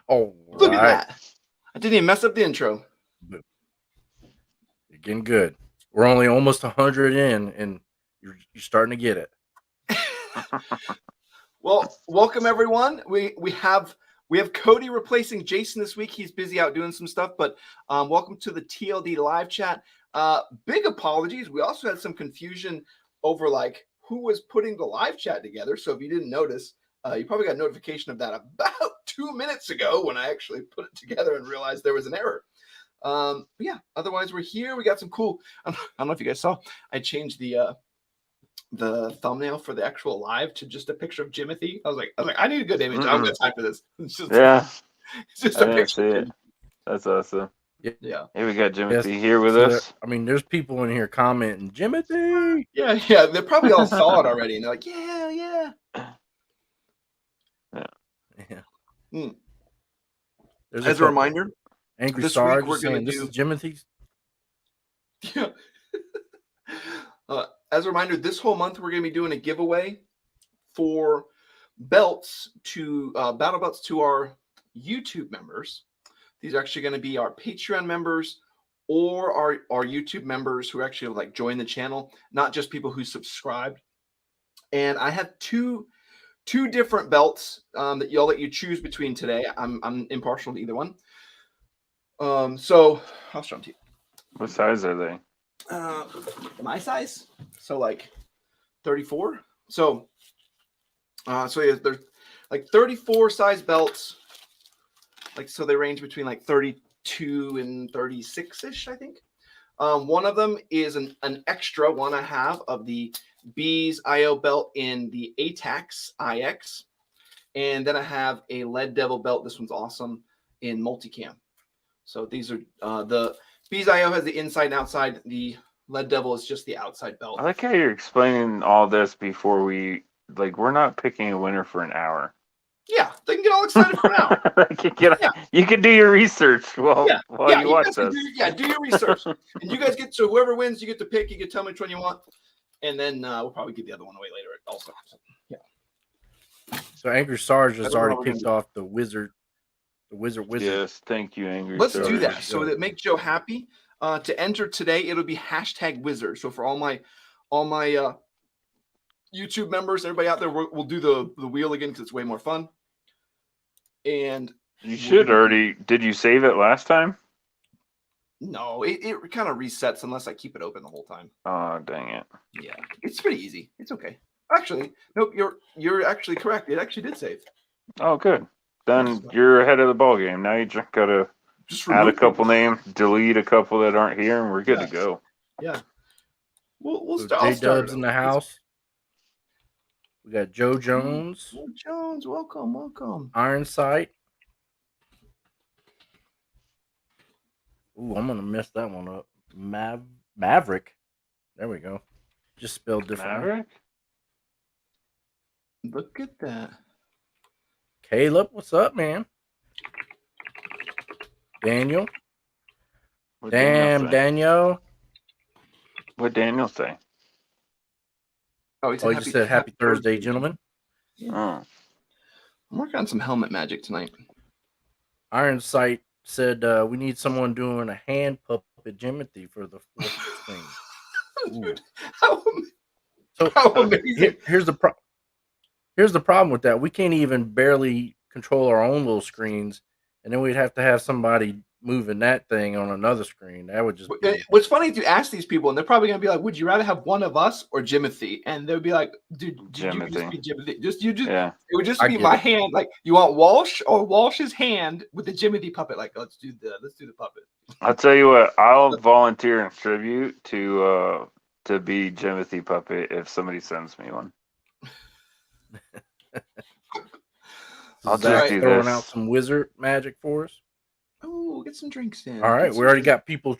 All Look at right. that. I didn't even mess up the intro. You're getting good. We're only almost 100 in, and you're starting to get it. Well, welcome everyone. We have Cody replacing Jason this week. He's busy out doing some stuff, but welcome to the TLD live chat. Big apologies. We also had some confusion over like who was putting the live chat together. So if you didn't notice, you probably got notification of that about 2 minutes ago when I actually put it together and realized there was an error. But yeah, otherwise we're here. We got some cool. I don't know if you guys saw. I changed the thumbnail for the actual live to just a picture of Jimothy. I was like, I need a good image. I don't got time for this. It's just, it's just a picture. See it. That's awesome. Yeah. Hey, we got Jimothy here with us. There's people in here commenting, Jimothy. Yeah. They probably all saw it already, and they're like, yeah. As a reminder, Angry this Sarge week we're going to do this is Jimothy's. Yeah. As a reminder, this whole month we're going to be doing a giveaway for belts to battle belts to our YouTube members. These are actually going to be our Patreon members or our YouTube members who actually like join the channel, not just people who subscribed. And I have two different belts that I'll let you choose between today. I'm impartial to either one. So I'll show them to you. What size are they? My size, so like 34. So yeah, they're like 34 size belts. Like, so they range between like 32 and 36-ish, I think. One of them is an extra one I have of the Bees IO belt in the A-Jac IX. And then I have a Lead Devil belt. This one's awesome in multicam. So these are the Bees IO has the inside and outside. The Lead Devil is just the outside belt. I like how you're explaining all this before we're not picking a winner for an hour. Yeah, they can get all excited for an hour. You can do your research while you watch this. Do your research. And you guys get to, whoever wins, you get to pick. You can tell me which one you want. And then we'll probably give the other one away later also. Yeah. So Angry Sarge has already kicked off the wizard. Yes, thank you, Angry Let's Sarge. do that. So that makes Joe happy. To enter today, it'll be #wizard. So for all my YouTube members, everybody out there, we'll do the wheel again because it's way more fun. And you should already. Did you save it last time? No, it kind of resets unless I keep it open the whole time. Oh, dang it! Yeah, it's pretty easy. It's okay. Actually, nope. You're actually correct. It actually did save. Oh, good. Then you're ahead of the ball game. Now you just gotta add a couple names, delete a couple that aren't here, and we're good to go. Yeah. We'll so start. J-Dub's in the house. We got Joe Jones. Joe Jones, welcome. Iron Sight. Ooh, I'm gonna mess that one up. Maverick. There we go. Just spelled different. Maverick. Look at that. Caleb, what's up, man? Daniel. Daniel. What Daniel say? Oh, he just said happy Thursday, gentlemen. Oh. I'm working on some helmet magic tonight. Iron Sight said we need someone doing a hand puppet Jimothy for the fourth thing. Dude, how amazing. Here's the problem with that. We can't even barely control our own little screens, and then we'd have to have somebody moving that thing on another screen. That would just be... What's funny is you ask these people, and they're probably going to be like, would you rather have one of us or Jimothy? And they'll be like, dude, you just be Jimothy. It would just be my hand. Like, you want Walsh or Walsh's hand with the Jimothy puppet? Like, let's do the puppet. I'll tell you what, I'll volunteer and tribute to be Jimothy puppet if somebody sends me one. I'll just do throwing out some wizard magic for us. Oh, get some drinks in. All right, we already got people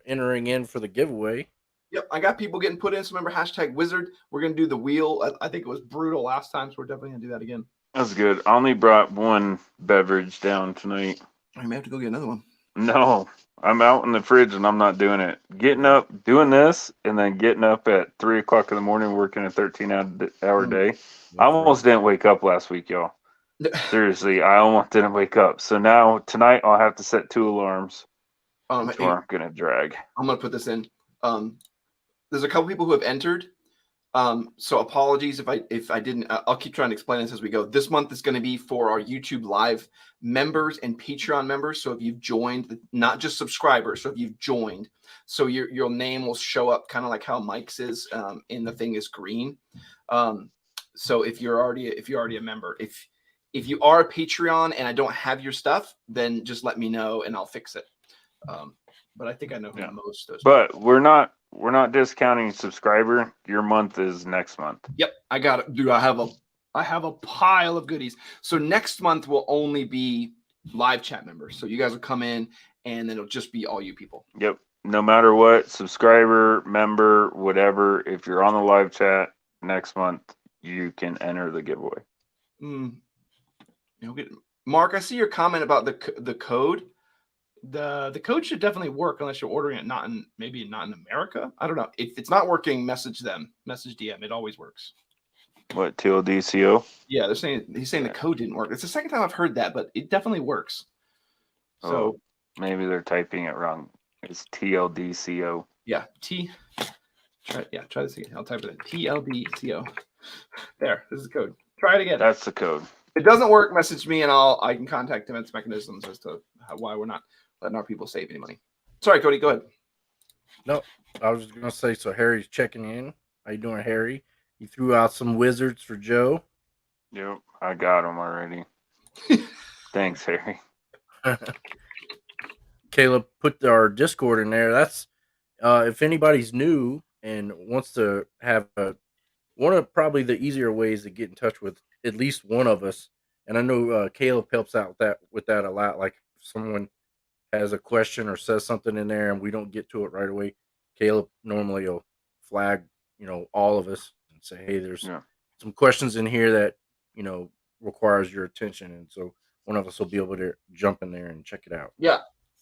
entering in for the giveaway. Yep, I got people getting put in. So remember, #wizard. We're gonna do the wheel. I think it was brutal last time, so we're definitely gonna do that again. That's good. I only brought one beverage down tonight. I may have to go get another one. No, I'm out in the fridge and I'm not doing it. Getting up, doing this, and then getting up at 3 o'clock in the morning, working a 13-hour day. I almost didn't wake up last week, y'all. Seriously, I almost didn't wake up. So now tonight I'll have to set 2 alarms, which aren't gonna drag. I'm gonna put this in. There's a couple people who have entered. So apologies if I didn't. I'll keep trying to explain this as we go. This month is going to be for our YouTube Live members and Patreon members. So if you've joined, not just subscribers. So if you've joined, so your name will show up kind of like how Mike's is, and the thing is green. So if you're already a member, if you are a Patreon and I don't have your stuff, then just let me know and I'll fix it. But I think I know who most of those. But we're not discounting subscriber. Your month is next month. Yep, I got it, dude. I have a pile of goodies. So next month will only be live chat members. So you guys will come in, and then it'll just be all you people. Yep. No matter what, subscriber, member, whatever. If you're on the live chat next month, you can enter the giveaway. Mark, I see your comment about the code. The code should definitely work unless you're ordering it maybe not in America. I don't know. If it's not working, message them. Message DM. It always works. What, TLDCO? Yeah, he's saying the code didn't work. It's the second time I've heard that, but it definitely works. So maybe they're typing it wrong. It's TLDCO. Yeah, try this again. I'll type it in. TLDCO. There, this is the code. Try it again. That's the code. If it doesn't work, message me and I can contact them. It's mechanisms as to why we're not letting our people save any money. Sorry, Cody, go ahead. No, I was just gonna say. So Harry's checking in. How you doing, Harry? He threw out some wizards for Joe. Yep, I got them already. Thanks, Harry. Caleb put our Discord in there. That's if anybody's new and wants to have one of probably the easier ways to get in touch with at least one of us. And I know Caleb helps out with that a lot. Like if someone has a question or says something in there and we don't get to it right away, Caleb normally will flag, all of us and say, hey, there's some questions in here that, requires your attention. And so one of us will be able to jump in there and check it out. Yeah.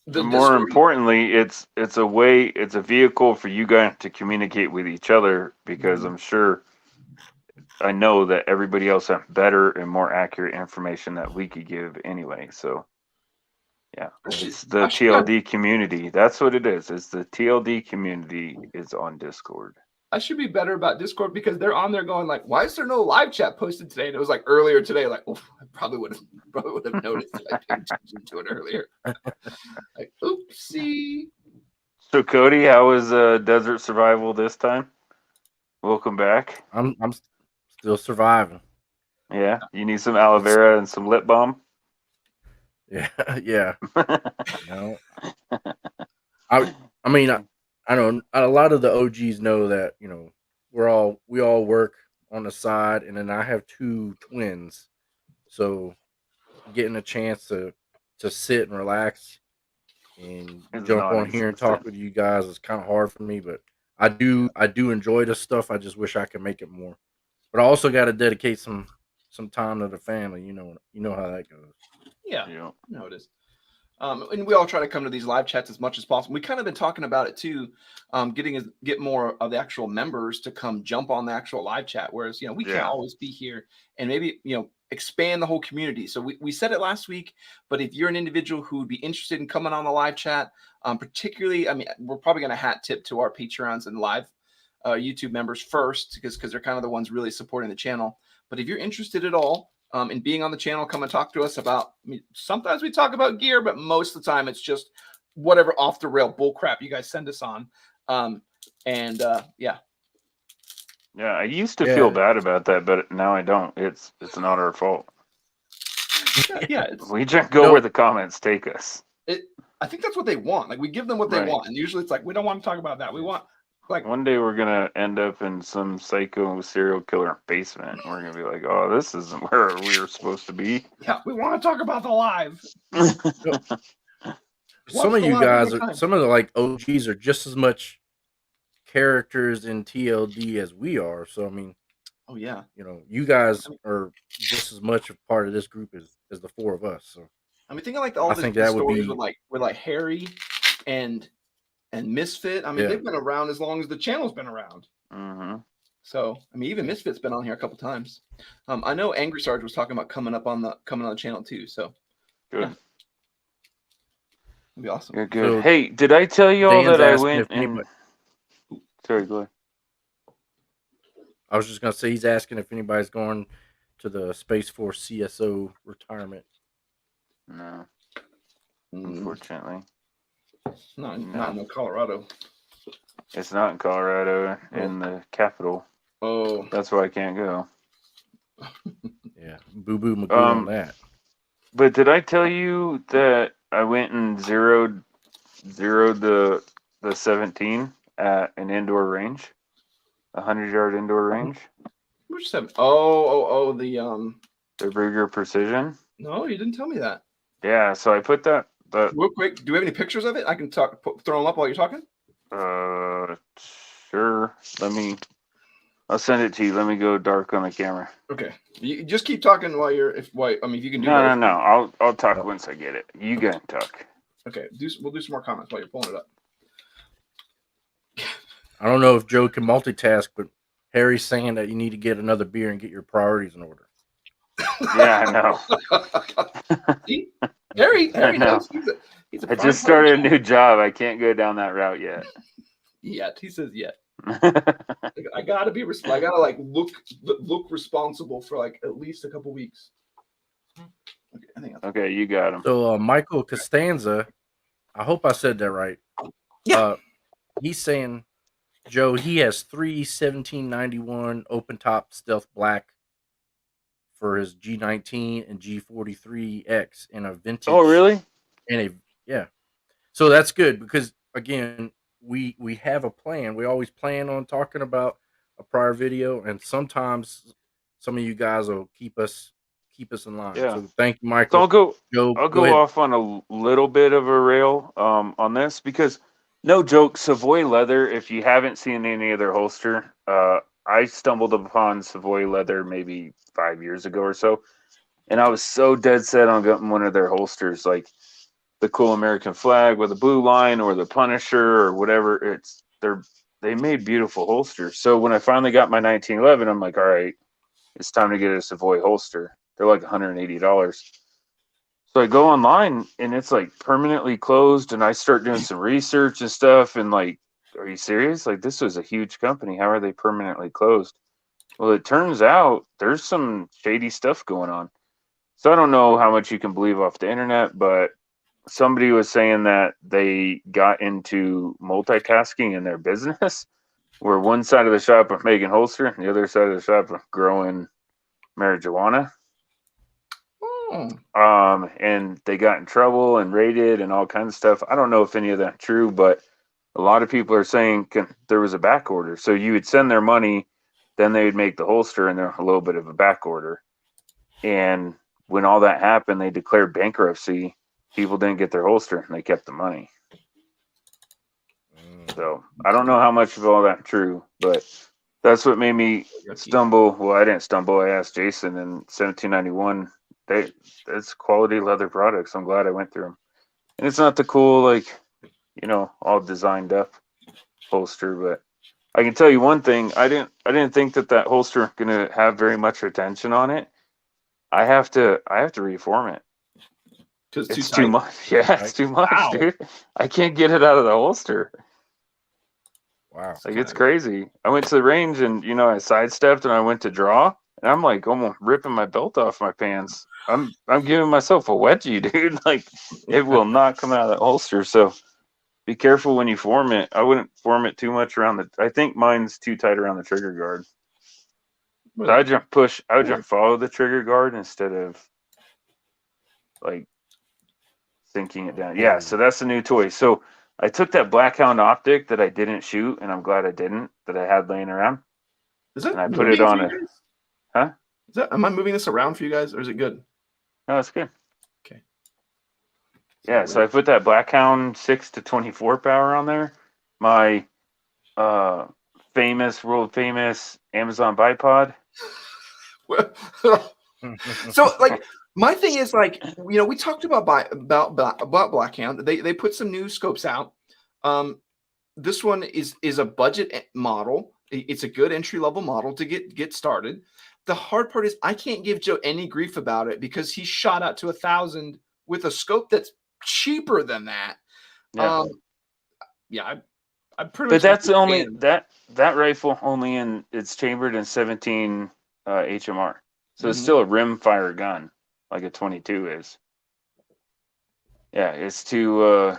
More importantly, it's a vehicle for you guys to communicate with each other, because I know that everybody else has better and more accurate information that we could give anyway. So yeah, it's the TLD community. That's what it is. It's the TLD community is on Discord. I should be better about Discord because they're on there going like, why is there no live chat posted today? And it was like earlier today, like, I probably would have noticed if I paid attention to it earlier. Like, oopsie. So Cody, how was desert survival this time? Welcome back. I'm still surviving. Yeah, you need some aloe vera and some lip balm. Yeah. I mean, I know a lot of the OGs know that we all work on the side, and then I have 2 twins, so getting a chance to sit and relax and jump on here and talk with you guys is kind of hard for me, but I do enjoy this stuff. I just wish I could make it more, but I also got to dedicate some time to the family. You know how that goes. Yeah. No, it is. And we all try to come to these live chats as much as possible. We kind of been talking about it too, get more of the actual members to come jump on the actual live chat. Whereas, we can't always be here, and maybe, expand the whole community. So we said it last week, but if you're an individual who would be interested in coming on the live chat, particularly, we're probably going to hat tip to our Patreons and live YouTube members first, because they're kind of the ones really supporting the channel. But if you're interested at all, and being on the channel, come and talk to us about. Sometimes we talk about gear, but most of the time it's just whatever off the rail bull crap you guys send us on. Yeah, I used to feel bad about that, but now I don't. It's not our fault. We just go where the comments take us. I think that's what they want. Like, we give them what they want, and usually it's like, we don't want to talk about that. We want. Like, one day we're gonna end up in some psycho serial killer basement. We're gonna be like, "Oh, this isn't where we were supposed to be." Yeah, we want to talk about the live. Some of you guys, some of the OGs are just as much characters in TLD as we are. So you guys are just as much a part of this group as the 4 of us. So thinking all the stories with Harry and Misfit. They've been around as long as the channel's been around. Mm-hmm. So I mean, even Misfit's been on here a couple times. I know Angry Sarge was talking about coming on the channel too. So Good. Yeah. It'd be awesome. Good, good. So Hey, did I tell you all Dan's that I asking went if anybody. Sorry, go ahead. I was just gonna say he's asking if anybody's going to the Space Force CSO retirement. No, unfortunately. Not in Colorado. It's not in Colorado, in the capital. Oh, that's why I can't go. Yeah, boo-boo Magoo on that. But did I tell you that I went and zeroed the 17 at an indoor range, 100-yard indoor range? Which 7? Oh, the Ruger Precision. No, you didn't tell me that. Yeah, so I put that. Real quick, do we have any pictures of it? I can throw them up while you're talking. Sure. I'll send it to you. Let me go dark on the camera. Okay. You just keep talking while you're. If you can do. No. I'll talk once I get it. You can talk. Okay. We'll do some more comments while you're pulling it up. I don't know if Joe can multitask, but Harry's saying that you need to get another beer and get your priorities in order. Yeah, I know. Harry knows. He's a I just started a new job. I can't go down that route yet. He says yet. I gotta be. I gotta like look responsible for like at least a couple weeks. Okay, I think. Okay, you got him. So Michael Costanza, I hope I said that right. Yeah. He's saying, Joe, he has 3 1791 open top stealth black for his G19 and G43X in a vintage. Oh, really? Yeah. So that's good because again, we have a plan. We always plan on talking about a prior video, and sometimes some of you guys will keep us in line. Yeah. So thank you, Michael. So Joe, I'll go off on a little bit of a rail on this because no joke, Savoy leather. If you haven't seen any of their holster, I stumbled upon Savoy leather maybe 5 years ago or so, and I was so dead set on getting one of their holsters, like the cool American flag with a blue line or the Punisher or whatever. They made beautiful holsters. So when I finally got my 1911, I'm like, all right, it's time to get a Savoy holster. They're like $180. So I go online and it's like permanently closed, and I start doing some research and stuff, and like, are you serious? Like, this was a huge company. How are they permanently closed? Well, it turns out there's some shady stuff going on. So I don't know how much you can believe off the internet, but somebody was saying that they got into multitasking in their business, where one side of the shop was making holster and the other side of the shop was growing marijuana. And they got in trouble and raided and all kinds of stuff. I don't know if any of that's true, but a lot of people are saying there was a back order. So you would send their money, then they would make the holster, and they're a little bit of a back order. And when all that happened, they declared bankruptcy. People didn't get their holster, and they kept the money. So I don't know how much of all that's true, but that's what made me stumble. Well, I didn't stumble. I asked Jason in 1791. It's quality leather products. I'm glad I went through them. And it's not the cool, like, all designed up holster, but I can tell you one thing. I didn't think that holster was going to have very much retention on it. I have to reform it. It's too much. Yeah, it's too much, dude. I can't get it out of the holster. Wow. Like, it's crazy. I went to the range and, I sidestepped and I went to draw, and I'm like almost ripping my belt off my pants. I'm giving myself a wedgie, dude. Like, it will not come out of that holster. So be careful when you form it. I wouldn't form it too much around I think mine's too tight around the trigger guard. So I would just follow the trigger guard instead of like sinking it down. Yeah, so that's the new toy. So I took that Blackhound optic that I didn't shoot, and I'm glad I didn't, that I had laying around. And I put it on Huh? Am I moving this around for you guys, or is it good? No, it's good. Okay. Yeah, so I put that Blackhound 6 to 24 power on there. My world famous Amazon bipod. So, like, my thing is, like, we talked about Blackhound. They put some new scopes out. This one is a budget model. It's a good entry level model to get started. The hard part is I can't give Joe any grief about it because he shot out to 1,000 with a scope that's cheaper than that. Yeah. I pretty much. But that's only that rifle only it's chambered in 17 HMR, so it's still a rimfire gun like a 22 is. Yeah, it's to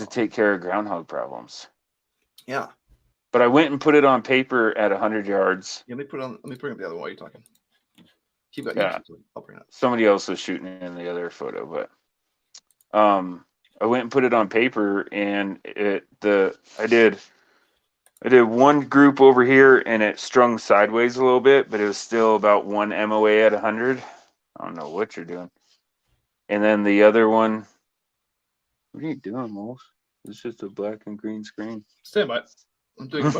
take care of groundhog problems. Yeah. But I went and put it on paper at 100 yards. Yeah, let me bring up the other one while you're talking. Keep going. Yeah. I'll bring it up. Somebody else was shooting in the other photo, but I went and put it on paper, and I did one group over here, and it strung sideways a little bit, but it was still about 1 MOA at 100. I don't know what you're doing. And then the other one, what are you doing, Moles? It's just a black and green screen. Stand by. I'm doing a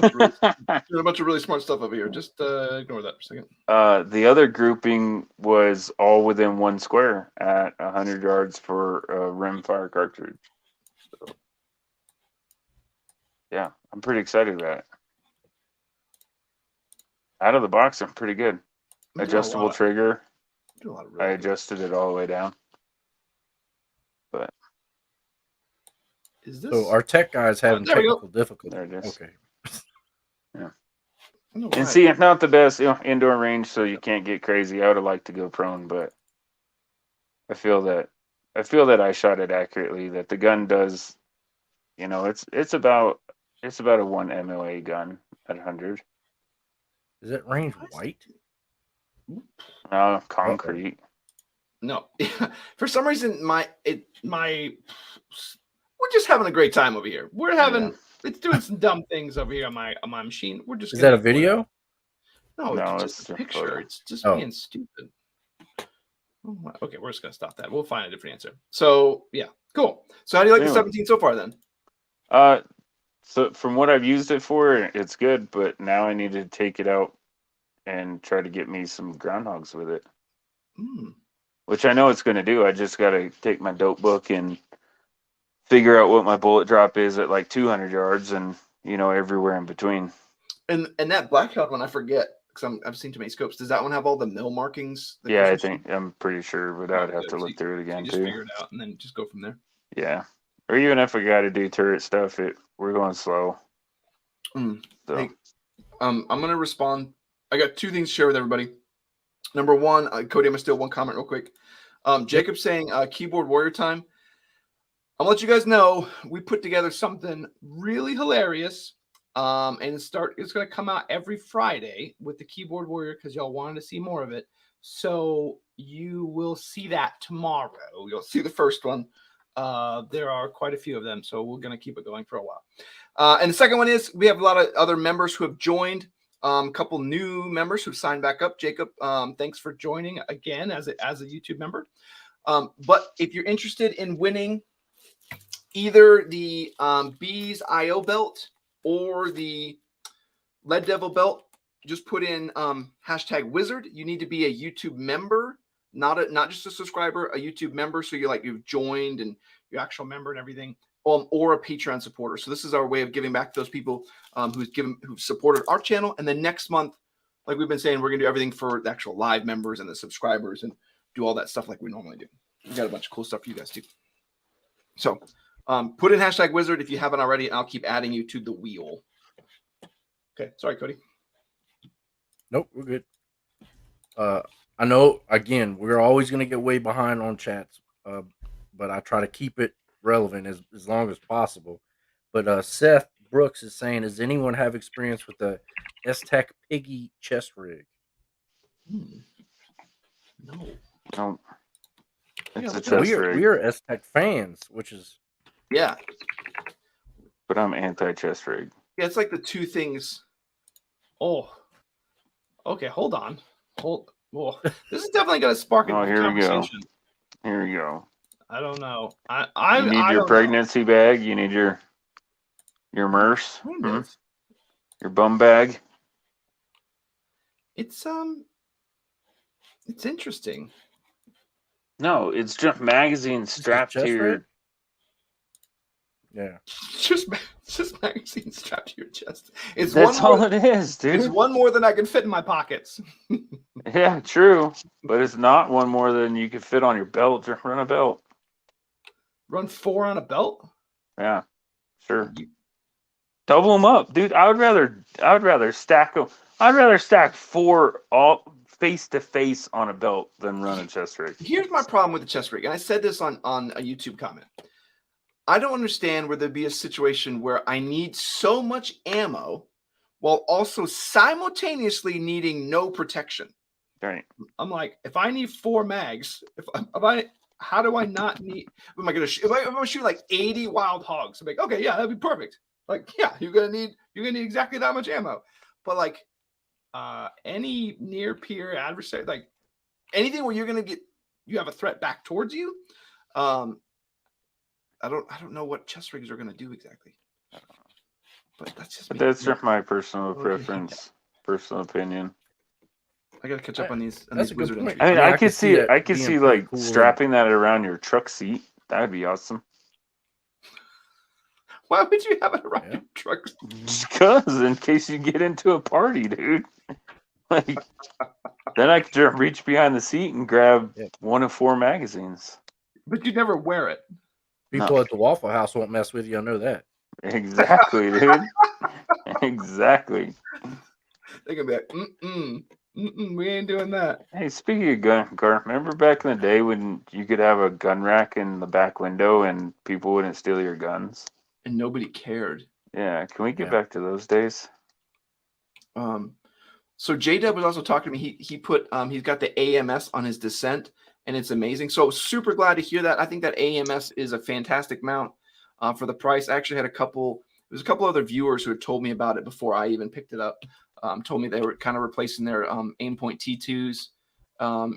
bunch of really smart stuff over here. Just ignore that for a second. The other grouping was all within 1 square at 100 yards for a rimfire cartridge. So, yeah, I'm pretty excited about it. Out of the box, I'm pretty good. Adjustable trigger. I adjusted it all the way down. But is this? So our tech guy's having technical difficulties. There it is. Okay. Yeah. And see, it's not the best indoor range, so you can't get crazy. I would have liked to go prone, but I feel that I shot it accurately. That the gun does, it's about a 1 MOA gun at 100. Is that range white? Concrete. No, for some reason we're just having a great time over here. We're having it's doing some dumb things over here on my machine. We're just. Is that a video? No, it's just a picture. Photo. It's just being stupid. Okay, we're just gonna stop that. We'll find a different answer. So yeah, cool. So how do you like the 17 so far then? So from what I've used it for, it's good, but now I need to take it out and try to get me some groundhogs with it. Which I know it's going to do. I just got to take my dope book and figure out what my bullet drop is at like 200 yards and, everywhere in between. And that blackout one, I forget, because I've seen too many scopes. Does that one have all the mill markings? Yeah, I'm pretty sure, but I would have to look through it again, just figure it out and then just go from there. Yeah. Or even if I got to do turret stuff, we're going slow. So. Hey, I'm going to respond. I got 2 things to share with everybody. Number 1, Cody, I'm going to steal one comment real quick. Jacob saying keyboard warrior time. I'll let you guys know we put together something really hilarious. And it's going to come out every Friday with the keyboard warrior because y'all wanted to see more of it. So you will see that tomorrow. You'll see the first one. There are quite a few of them, so we're going to keep it going for a while. And the second one is we have a lot of other members who have joined. A couple new members who've signed back up. Jacob, thanks for joining again as a YouTube member. But if you're interested in winning either the Bees IO belt or the Lead Devil belt, just put in #wizard. You need to be a YouTube member, not just a subscriber, a YouTube member. So you've joined and you're actual member and everything. Or a Patreon supporter. So this is our way of giving back to those people who've supported our channel. And then next month, like we've been saying, we're gonna do everything for the actual live members and the subscribers and do all that stuff like we normally do. We got a bunch of cool stuff for you guys too. So put in #wizard if you haven't already, and I'll keep adding you to the wheel. Okay, sorry, Cody. Nope, we're good. I know again we're always gonna get way behind on chats, but I try to keep it relevant as long as possible. But Seth Brooks is saying, does anyone have experience with the S-Tech Piggy chest rig? No. It's a chest rig. We are S-Tech fans, which is but I'm anti-chest rig. Yeah, it's like the 2 things. Oh, okay. Hold on. This is definitely going to spark a conversation. Here we go. I don't know. You need your pregnancy bag. You need your MERS. Your bum bag. It's interesting. No, it's just magazines strapped to your. Yeah. Just It's just magazine strapped to your chest. It's That's one more, all it is, It's dude. one more than I can fit in my pockets. Yeah, true. But it's not one more than you could fit on your belt or run a belt. Run 4 on a belt? Yeah, sure. Double them up, dude. I would rather stack them. I'd rather stack 4 all face to face on a belt than run a chest rig. Here's my problem with the chest rig, and I said this on a YouTube comment. I don't understand where there'd be a situation where I need so much ammo while also simultaneously needing no protection. Right. I'm like, if I need 4 mags, how do I not need? Am I gonna shoot? If I'm shooting like 80 wild hogs, I'm like, okay, yeah, that'd be perfect. Like, yeah, you're gonna need exactly that much ammo. But like, any near peer adversary, like anything where you have a threat back towards you. I don't know what chest rigs are gonna do exactly. But that's just my personal preference, personal opinion. I gotta catch up on these. That's a good wizard point. entries. I mean, I could see that being like cool. strapping that around your truck seat. That would be awesome. Why would you have it around your truck? Just cause, in case you get into a party, dude. Like, then I could just reach behind the seat and grab 1 of 4 magazines. But you never wear it. People at the Waffle House won't mess with you. I know that. Exactly, dude. Exactly. They're gonna be like, we ain't doing that. Hey, speaking of gun, remember back in the day when you could have a gun rack in the back window and people wouldn't steal your guns? And nobody cared. Yeah, can we get back to those days? So J-Dub was also talking to me. He put he's got the AMS on his Descent, and it's amazing. So super glad to hear that. I think that AMS is a fantastic mount for the price. I actually had a couple other viewers who had told me about it before I even picked it up. Told me they were kind of replacing their Aimpoint T2s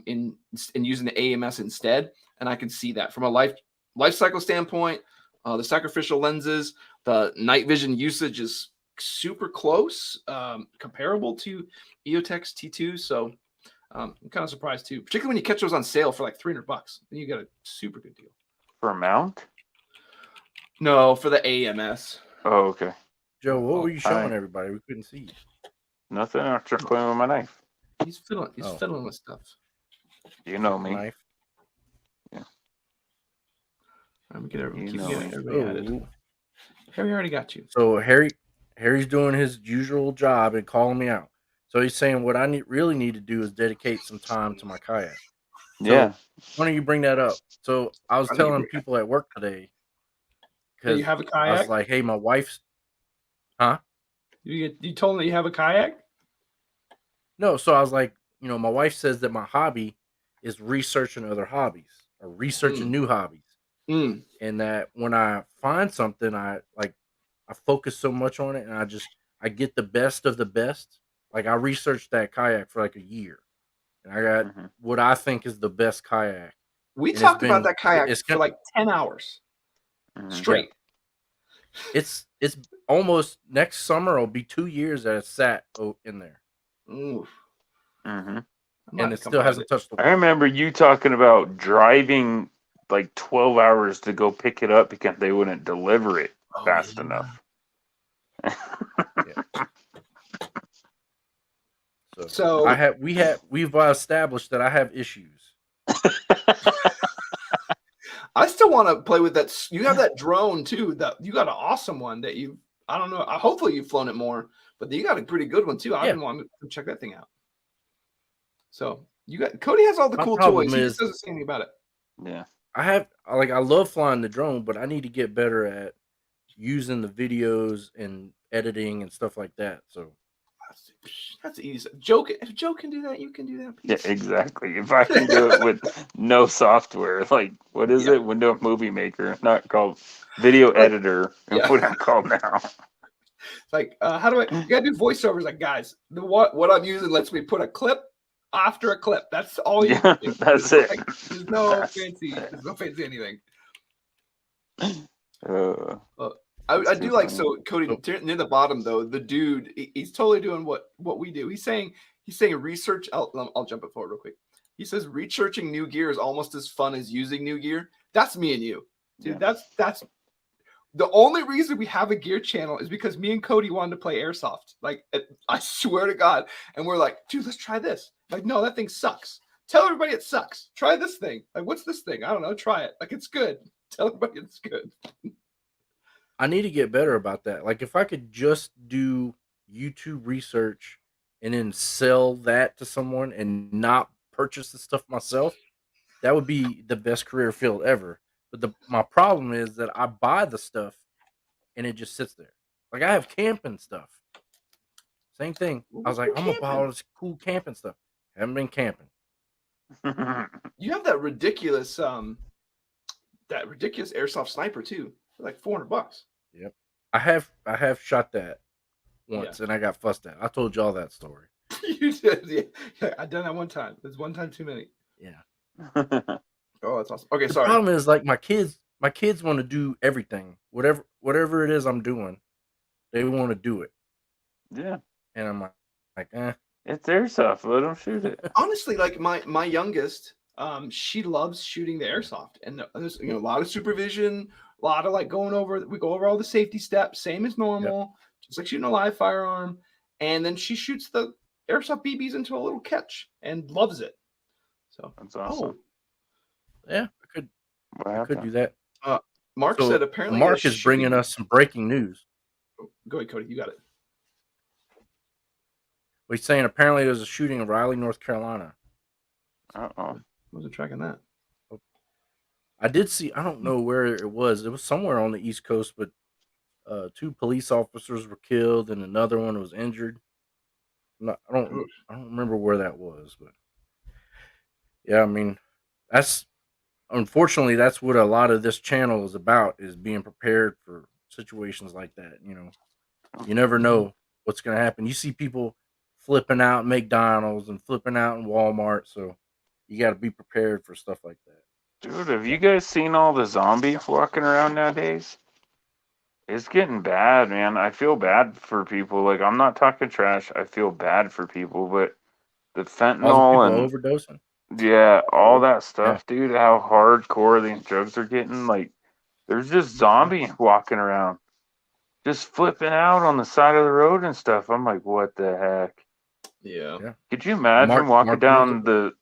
in using the AMS instead, and I can see that from a life cycle standpoint. The sacrificial lenses, the night vision usage is super close, comparable to EOTech's T2. So I'm kind of surprised too, particularly when you catch those on sale for like $300. Then you got a super good deal. For a mount? No, for the AMS. Oh, okay. Joe, what were you showing everybody? We couldn't see you. Nothing. I'm just playing with my knife. He's fiddling with stuff. You know me. Knife. Yeah. Let me get everybody added. Oh. Harry already got you. So Harry's doing his usual job and calling me out. So he's saying what I really need to do is dedicate some time to my kayak. So why don't you bring that up? So I was telling people at work today. You have a kayak? I was like, hey, my wife's... Huh? You told them that you have a kayak? No, so I was like, my wife says that my hobby is researching other hobbies or researching new hobbies. And that when I find something, I focus so much on it, and I get the best of the best. Like, I researched that kayak for like a year, and I got what I think is the best kayak. We talked about that kayak for like 10 hours straight. It's almost next summer. It'll be 2 years that it's sat in there. Oof. And it still hasn't touched the water. I remember you talking about driving like 12 hours to go pick it up because they wouldn't deliver it fast enough. So we've established that I have issues. I still want to play with that. You have that drone too. That you got an awesome one that I don't know. Hopefully you've flown it more, but you got a pretty good one too. I've been wanting to check that thing out. So Cody has all the cool toys. He just doesn't say anything about it. Yeah. I love flying the drone, but I need to get better at using the videos and editing and stuff like that. So that's easy. If Joe can do that, you can do that. Yeah, exactly. If I can do it with no software, like what is it? Windows Movie Maker, not called Video Editor. What I'm called now. Like, how do you gotta do voiceovers? Like, guys, what I'm using lets me put a clip after a clip. That's all you do. That's it. Like, there's no fancy anything. I do like, so Cody, near the bottom though, the dude, he's totally doing what we do. He's saying research. I'll jump it forward real quick. He says researching new gear is almost as fun as using new gear. That's me and you, dude. That's The only reason we have a gear channel is because me and Cody wanted to play airsoft. Like, I swear to God. And we're like, dude, let's try this. Like, no, that thing sucks. Tell everybody it sucks. Try this thing. Like, what's this thing? I don't know. Try it. Like, it's good. Tell everybody it's good. I need to get better about that. Like, if I could just do YouTube research and then sell that to someone and not purchase the stuff myself, that would be the best career field ever. But my problem is that I buy the stuff and it just sits there. Like, I have camping stuff. Same thing. I was like, I'm gonna buy all this cool camping stuff. Haven't been camping. You have that ridiculous airsoft sniper too, for like $400. Yep. I have shot that once and I got fussed at. I told y'all that story. You did, yeah. I done that one time. There's one time too many. Yeah. Oh, that's awesome. Okay, The sorry. problem is, like, my kids want to do everything. Whatever it is I'm doing, they want to do it. Yeah. And I'm like, It's airsoft. Let them shoot it. Honestly, like my youngest, she loves shooting the airsoft, and there's a lot of supervision, a lot of like we go over all the safety steps, same as normal, just like shooting a live firearm, and then she shoots the airsoft BBs into a little catch and loves it. So that's awesome. Yeah, I could do that. Mark said apparently Mark is bringing us some breaking news. Go ahead, Cody. You got it. He's saying apparently there's a shooting in Raleigh, North Carolina. I wasn't tracking that. I did see. I don't know where it was. It was somewhere on the East Coast, but 2 police officers were killed and another one was injured. I don't remember where that was, but yeah, I mean, unfortunately that's what a lot of this channel is about, is being prepared for situations like that. You never know what's going to happen. You see people flipping out in McDonald's and flipping out in Walmart, so you got to be prepared for stuff like that. Dude, have you guys seen all the zombies walking around nowadays? It's getting bad, man. I feel bad for people. Like, I'm not talking trash. I feel bad for people, but the fentanyl and overdosing. Yeah, all that stuff, dude. How hardcore these drugs are getting. Like, there's just zombies walking around, just flipping out on the side of the road and stuff. I'm like, what the heck? Yeah. Could you imagine walking down the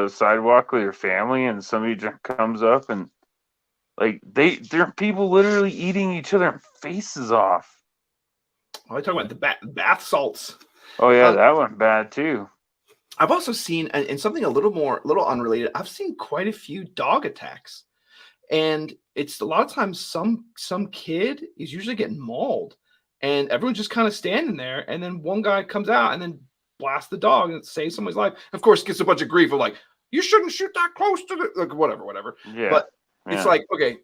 sidewalk with your family and somebody just comes up and like there are people literally eating each other's faces off? Oh, I talking about the bath salts. Oh yeah, that went bad too. I've also seen, and something a little unrelated, I've seen quite a few dog attacks, and it's a lot of times some kid is usually getting mauled, and everyone's just kind of standing there, and then one guy comes out and then blasts the dog and saves somebody's life. Of course, gets a bunch of grief of like, you shouldn't shoot that close to the, like, whatever. Yeah, but it's like, okay,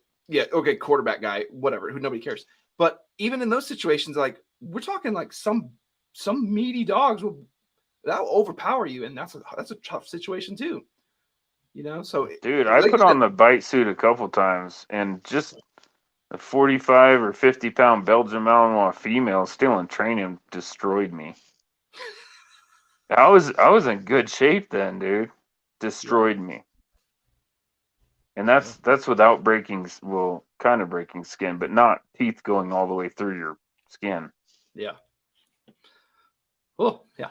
quarterback guy, whatever, who nobody cares. But even in those situations, like, we're talking like some meaty dogs that'll overpower you, and that's a tough situation too. So dude, I put on the bite suit a couple times, and just a 45 or 50-pound Belgian Malinois female still in training destroyed me. I was in good shape then, dude. Destroyed me. And that's without kind of breaking skin, but not teeth going all the way through your skin. Yeah. Oh, yeah.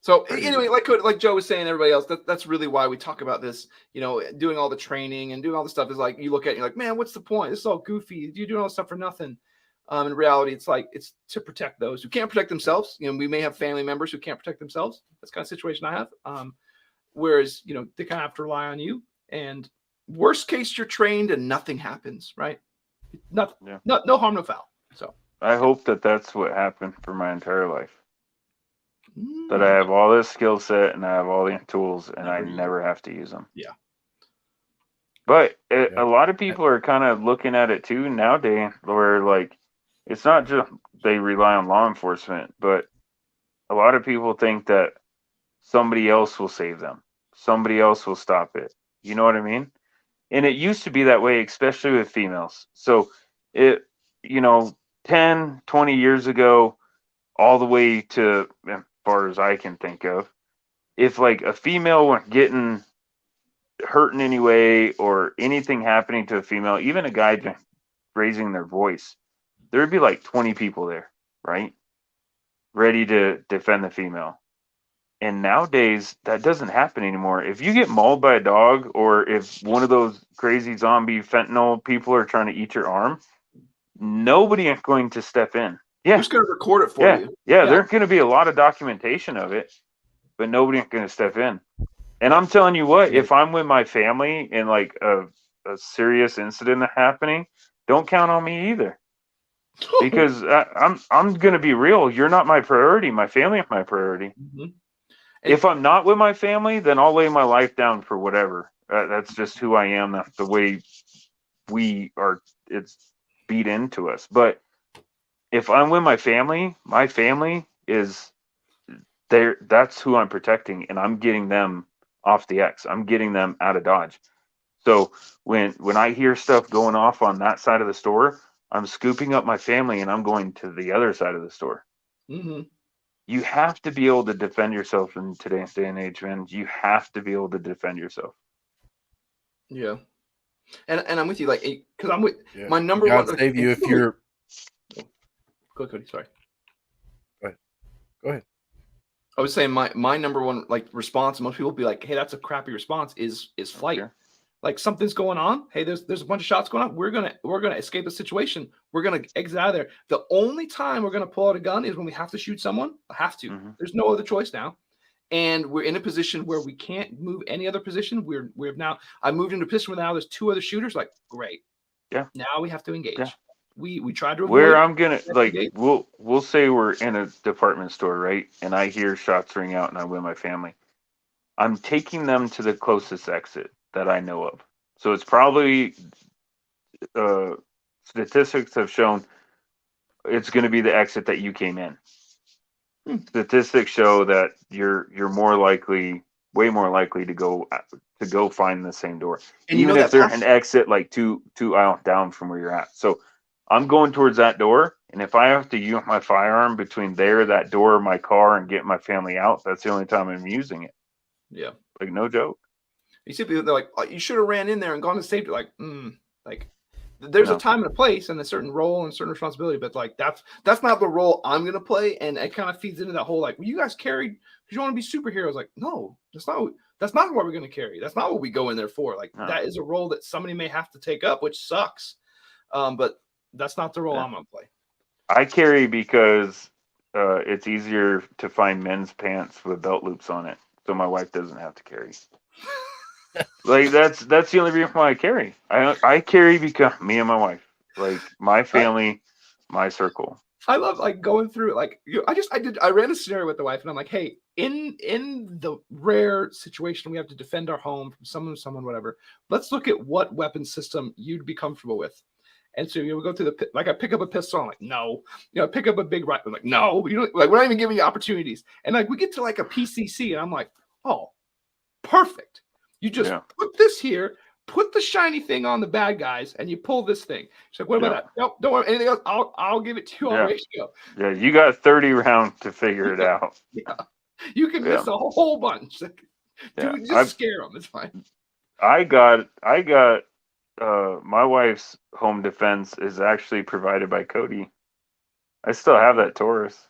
So anyway, like Joe was saying, everybody else, that's really why we talk about this, doing all the training and doing all the stuff is like, you look at it, you're like, man, what's the point? This is all goofy. You're doing all this stuff for nothing. In reality, it's to protect those who can't protect themselves. We may have family members who can't protect themselves. That's the kind of situation I have. Whereas, they kind of have to rely on you. And worst case, you're trained and nothing happens, right? No harm, no foul. So I hope that's what happened for my entire life. That I have all this skill set and I have all the tools and I never have to use them. Yeah. But a lot of people are kind of looking at it too nowadays, where like it's not just they rely on law enforcement, but a lot of people think that somebody else will save them. Somebody else will stop it. You know what I mean? And it used to be that way, especially with females. So 10, 20 years ago, all the way to as far as I can think of, if like a female weren't getting hurt in any way or anything happening to a female, even a guy raising their voice, there would be like 20 people there, right? Ready to defend the female. And nowadays, that doesn't happen anymore. If you get mauled by a dog, or if one of those crazy zombie fentanyl people are trying to eat your arm, nobody is going to step in. Yeah. Who's going to record it for you? Yeah, there's going to be a lot of documentation of it, but nobody is going to step in. And I'm telling you what, if I'm with my family and like a serious incident happening, don't count on me either. Because I'm going to be real. You're not my priority. My family is my priority. Mm-hmm. If I'm not with my family, then I'll lay my life down for whatever. That's just who I am. That's the way we are. It's beat into us. But if I'm with my family is there. That's who I'm protecting, and I'm getting them off the X. I'm getting them out of Dodge. So when I hear stuff going off on that side of the store, I'm scooping up my family and I'm going to the other side of the store. Mm-hmm. You have to be able to defend yourself in today's day and age, man. You have to be able to defend yourself. Yeah. And I'm with you, like, because I'm with my number God one. Save you if you're. Go, Cody. Sorry. Go ahead. I was saying my number one like response. Most people be like, "Hey, that's a crappy response." Is flight. Okay. Like something's going on. Hey, there's a bunch of shots going on. We're gonna escape the situation. We're gonna exit out of there. The only time we're gonna pull out a gun is when we have to shoot someone. I have to. Mm-hmm. There's no other choice now. And we're in a position where we can't move any other position. We're now. I moved into a position where now there's two other shooters. Like, great. Yeah. Now we have to engage. Yeah. We tried to avoid. Where I'm gonna like we'll say we're in a department store, right? And I hear shots ring out, and I'm with my family. I'm taking them to the closest exit that I know of. So it's probably statistics have shown it's going to be the exit that you came in. Statistics show that you're way more likely to go find the same door, and even if they're an exit like two aisles down from where you're at. So I'm going towards that door, and if I have to use my firearm between that door, my car, and get my family out, that's the only time I'm using it. Yeah, like no joke. You see people, they're like, oh, you should have ran in there and gone to safety. Like, there's a time and a place and a certain role and certain responsibility, but like that's not the role I'm gonna play. And it kind of feeds into that whole like, well, you guys carried because you want to be superheroes. Like, no, that's not what we're gonna carry. That's not what we go in there for. Like, that is a role that somebody may have to take up, which sucks. But that's not the role I'm gonna play. I carry because it's easier to find men's pants with belt loops on it, so my wife doesn't have to carry. Like that's the only reason why I carry. I carry because me and my wife, like my family, my circle. I love like going through it. Like I ran a scenario with the wife, and I'm like, hey, in the rare situation we have to defend our home from someone, whatever. Let's look at what weapon system you'd be comfortable with. And so we go through I pick up a pistol. I'm like, no. Pick up a big rifle. I'm like, no. Like we're not even giving you opportunities. And like we get to like a PCC, and I'm like, oh, perfect. You just put this here, put the shiny thing on the bad guys, and you pull this thing. She's like, what about that? Nope, don't worry. Anything else? I'll give it to you on ratio. Yeah, you got 30 rounds to figure it out. Yeah. You can miss a whole bunch. Dude, just scare them. It's fine. I got my wife's home defense is actually provided by Cody. I still have that Taurus.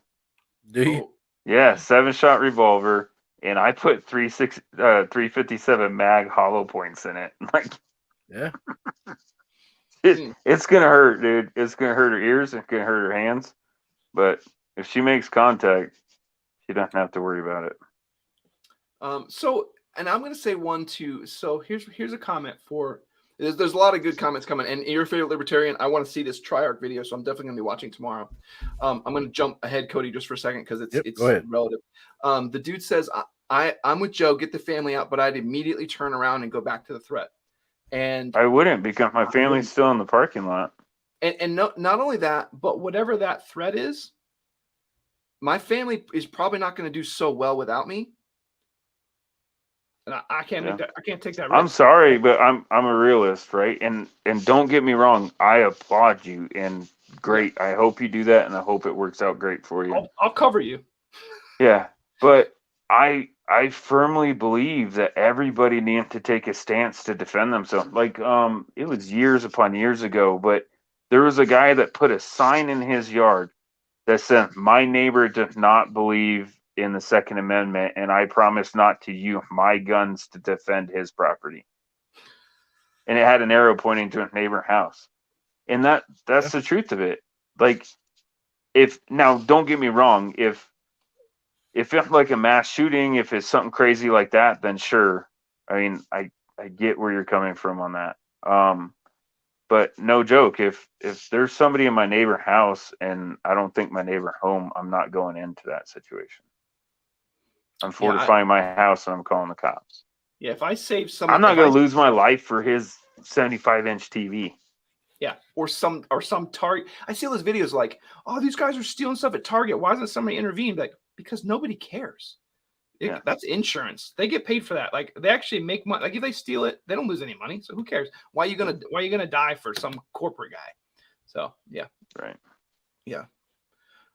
Do you? Yeah, 7-shot revolver. And I put 357 mag hollow points in it. Like, yeah, it's gonna hurt, dude. It's gonna hurt her ears. It's gonna hurt her hands. But if she makes contact, she doesn't have to worry about it. So, and I'm gonna say one too. So here's a comment for. There's a lot of good comments coming. And your favorite libertarian, I want to see this Triarch video, so I'm definitely gonna be watching tomorrow. I'm gonna jump ahead, Cody, just for a second because it's relative. The dude says. I'm with Joe, get the family out, but I'd immediately turn around and go back to the threat. And I wouldn't because my family's still in the parking lot. And not only that, but whatever that threat is, my family is probably not going to do so well without me. And I can't make that. I can't take that risk. I'm sorry, but I'm a realist, right? And don't get me wrong, I applaud you and great. I hope you do that, and I hope it works out great for you. I'll cover you. Yeah, but I firmly believe that everybody needs to take a stance to defend themselves. Like, it was years upon years ago, but There was a guy that put a sign in his yard that said, "My neighbor does not believe in the Second Amendment, and I promise not to use my guns to defend his property." And it had an arrow pointing to a neighbor house. And that's the truth of it. Like, now don't get me wrong, if it's like a mass shooting, if it's something crazy like that, then sure. I mean, I get where you're coming from on that. But no joke, if there's somebody in my neighbor house and I don't think my neighbor home, I'm not going into that situation. I'm fortifying my house and I'm calling the cops. Yeah, if I save someone, I'm not going to lose my life for his 75-inch TV. Yeah, or some Target. I see all those videos like, oh, these guys are stealing stuff at Target. Why doesn't somebody intervene? Like, because nobody cares. That's insurance. They get paid for that. Like, they actually make money. Like, if they steal it, they don't lose any money. So who cares? Why are you gonna die for some corporate guy? So yeah, right. Yeah.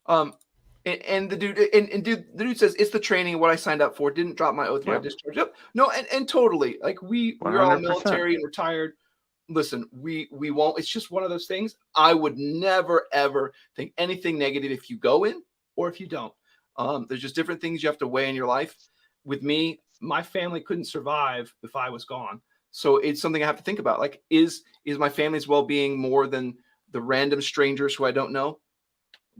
And the dude says it's the training what I signed up for. Didn't drop my oath when I discharged. Yep. No, and totally. Like we're all 100%. military and retired. Listen, we won't. It's just one of those things. I would never ever think anything negative if you go in or if you don't. There's just different things you have to weigh in your life. With me, my family couldn't survive if I was gone. So it's something I have to think about. Like, is my family's well-being more than the random strangers who I don't know?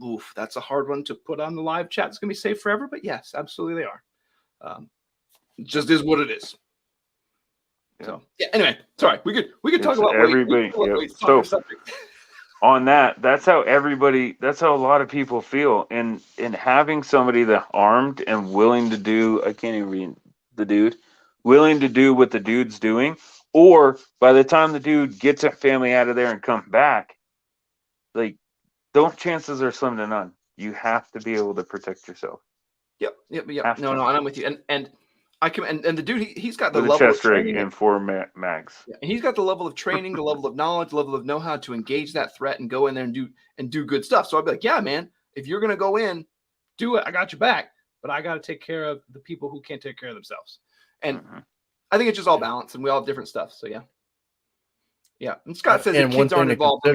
Oof, that's a hard one to put on the live chat. It's gonna be safe forever, but yes, absolutely they are. It just is what it is. So yeah. Anyway, sorry. We could talk about everybody. So on that's how a lot of people feel. And having somebody that armed and willing to do, I can't even read the dude, willing to do what the dude's doing, or by the time the dude gets a family out of there and comes back, like, those chances are slim to none. You have to be able to protect yourself. Yep. No, and I'm with you. And I can, and the dude, he's got the with level a chest of rig training and 4 mags. Yeah, and he's got the level of training, the level of knowledge, the level of know-how to engage that threat and go in there and do good stuff. So I'd be like, yeah, man, if you're gonna go in, do it. I got your back, but I got to take care of the people who can't take care of themselves. And I think it's just all balance, and we all have different stuff. So yeah. And Scott says and the kids aren't involved.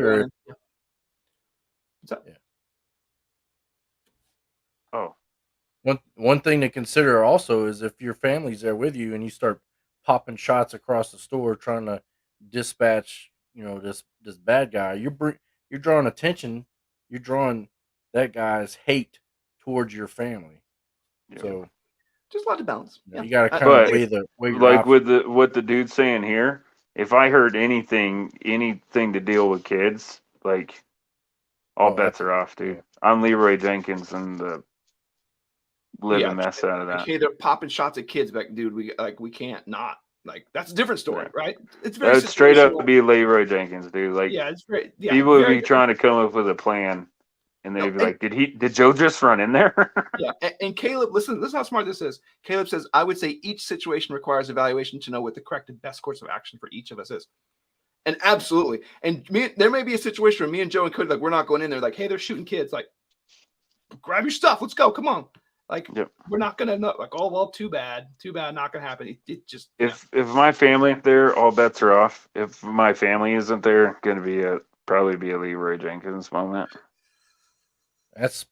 One thing to consider also is if your family's there with you and you start popping shots across the store trying to dispatch, this bad guy, you're drawing attention, you're drawing that guy's hate towards your family. Yeah. So just a lot of balance. You got to kind of weigh like options. With what the dude's saying here. If I heard anything to deal with kids, like all bets are off, dude. Yeah. I'm Leroy Jenkins and the living mess out of that. Okay, they're popping shots at kids, but dude, we can't not. Like, that's a different story, right? It's very straight up be Leroy Jenkins, dude. Like, it's great. Yeah, people would be trying to come up with a plan, and they'd be like, "Did Joe just run in there?" Yeah, and Caleb, listen how smart this is. Caleb says, "I would say each situation requires evaluation to know what the correct and best course of action for each of us is." And absolutely, and there may be a situation where me and Joe and Cody, like, we're not going in there. Like, hey, they're shooting kids. Like, grab your stuff. Let's go. Come on. Like, we're not gonna know. Like, oh well, too bad, not gonna happen. It just if my family there, all bets are off. If my family isn't there, gonna be probably be a Leroy Jenkins moment. That's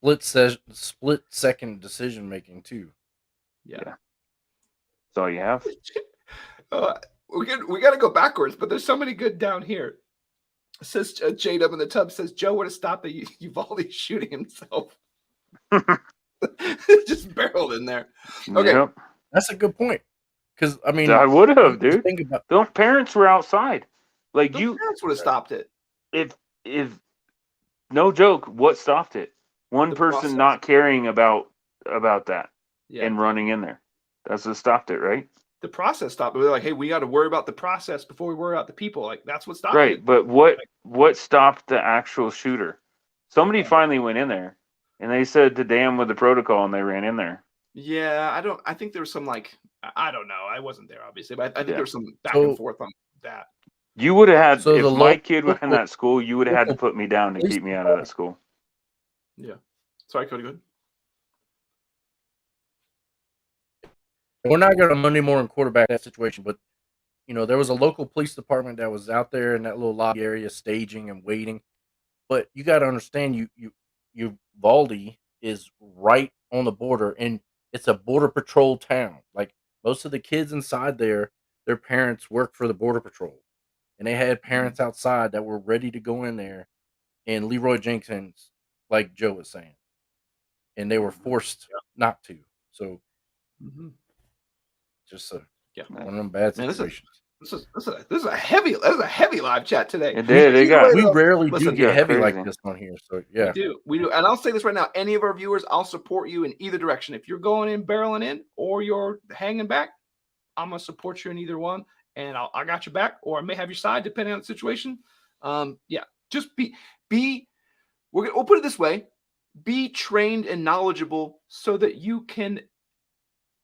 split second decision making too. Yeah, that's all you have. We got to go backwards, but there's so many good down here. It says J-Dub in the tub says Joe would have stopped the Uvalde shooting himself. Just barreled in there. Okay, that's a good point. Because I mean, I would have, dude. Think about those parents were outside. Like, parents would have stopped it. If no joke, what stopped it? One person process. Not caring about that and running in there. That's what stopped it, right? The process stopped it. They're like, hey, we got to worry about the process before we worry about the people. Like, that's what stopped it. Right, but what stopped the actual shooter? Somebody finally went in there. And they said to damn with the protocol, and they ran in there. Yeah, I think there was some, like, I don't know. I wasn't there, obviously, but I think there was some back and forth on that. You would have had, if my kid was in that school, you would have had to put me down to keep me out of that school. Yeah. Sorry, Cody, go ahead. We're not going to Monday morning quarterback that situation, but, there was a local police department that was out there in that little lobby area staging and waiting. But you got to understand, Uvalde is right on the border, and it's a border patrol town. Like most of the kids inside there, their parents work for the border patrol, and they had parents outside that were ready to go in there and Leroy Jenkins, like Joe was saying, and they were forced not to. So, just one of them bad situations. This is a heavy live chat today. It did. We rarely do get heavy crazy like this on here. So yeah, we do. And I'll say this right now: any of our viewers, I'll support you in either direction. If you're going in, barreling in, or you're hanging back, I'm gonna support you in either one, and I got your back, or I may have your side depending on the situation. Just we'll put it this way: be trained and knowledgeable so that you can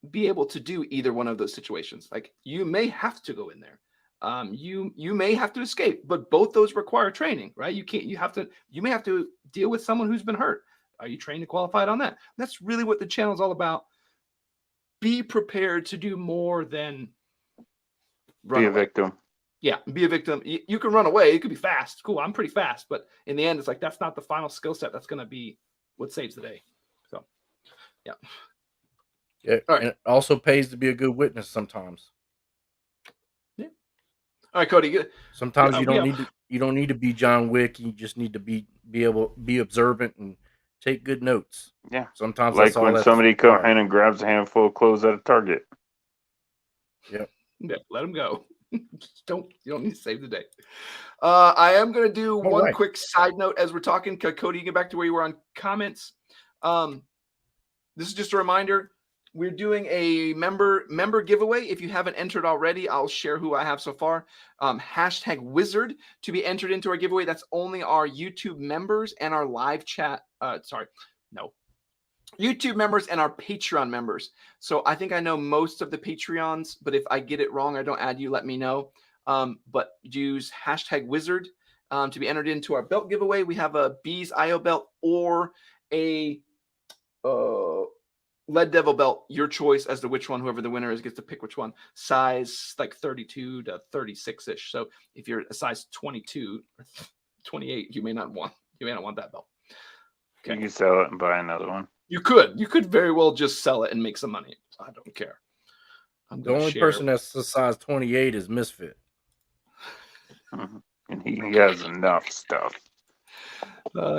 be able to do either one of those situations. Like you may have to go in there. You may have to escape, but both those require training, right? You may have to deal with someone who's been hurt. Are you trained and qualified on that? That's really what the channel is all about. Be prepared to do more than be a victim. Yeah, be a victim. You can run away. You could be fast. Cool. I'm pretty fast, but in the end, it's like that's not the final skill set. That's going to be what saves the day. So, yeah. Yeah, right. And it also pays to be a good witness sometimes. Yeah. All right, Cody. Sometimes you don't need to be John Wick. You just need to be observant and take good notes. Yeah. Sometimes like when somebody comes in and grabs a handful of clothes at a Target. Yep. Yeah, let them go. You don't need to save the day. I am going to do one quick side note as we're talking. Cody, you get back to where you were on comments. This is just a reminder. We're doing a member giveaway. If you haven't entered already, I'll share who I have so far. #wizard to be entered into our giveaway. That's only our YouTube members and our live chat. YouTube members and our Patreon members. So I think I know most of the Patreons, but if I get it wrong, I don't add you, let me know. But use #wizard to be entered into our belt giveaway. We have a Bees IO belt or a Lead Devil belt, your choice as to which one. Whoever the winner is gets to pick which one. Size like 32 to 36-ish. So if you're a size 22 or 28, you may not want that belt. Okay. You can sell it and buy another one. You could very well just sell it and make some money. I don't care. The only person that's a size 28 is Misfit. And he has enough stuff.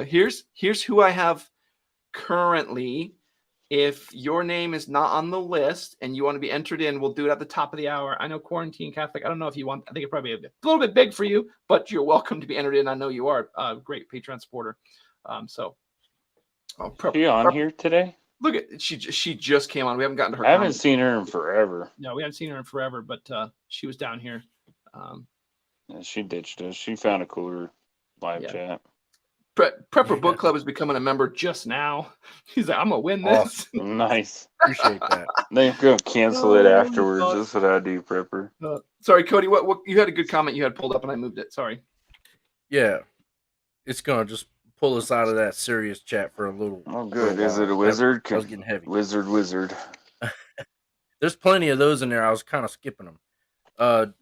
Here's who I have currently. If your name is not on the list and you want to be entered in, we'll do it at the top of the hour. I know Quarantine Catholic. I don't know if you want. I think it probably a little bit big for you, but you're welcome to be entered in. I know you are a great Patreon supporter. She on here today? Look at she just came on. We haven't gotten to her. I haven't seen her in forever. No, we haven't seen her in forever, but she was down here. Yeah, she ditched us. She found a cooler live chat. Prepper Book Club is becoming a member just now. He's like, I'm gonna win this. Awesome. Nice. Appreciate that. They're gonna cancel it afterwards. That's what I do, Prepper. Sorry, Cody. What you had a good comment you had pulled up and I moved it. Sorry. Yeah, it's gonna just pull us out of that serious chat for a little. Oh, good. Is it a wizard? I was getting heavy. Wizard. There's plenty of those in there. I was kind of skipping them.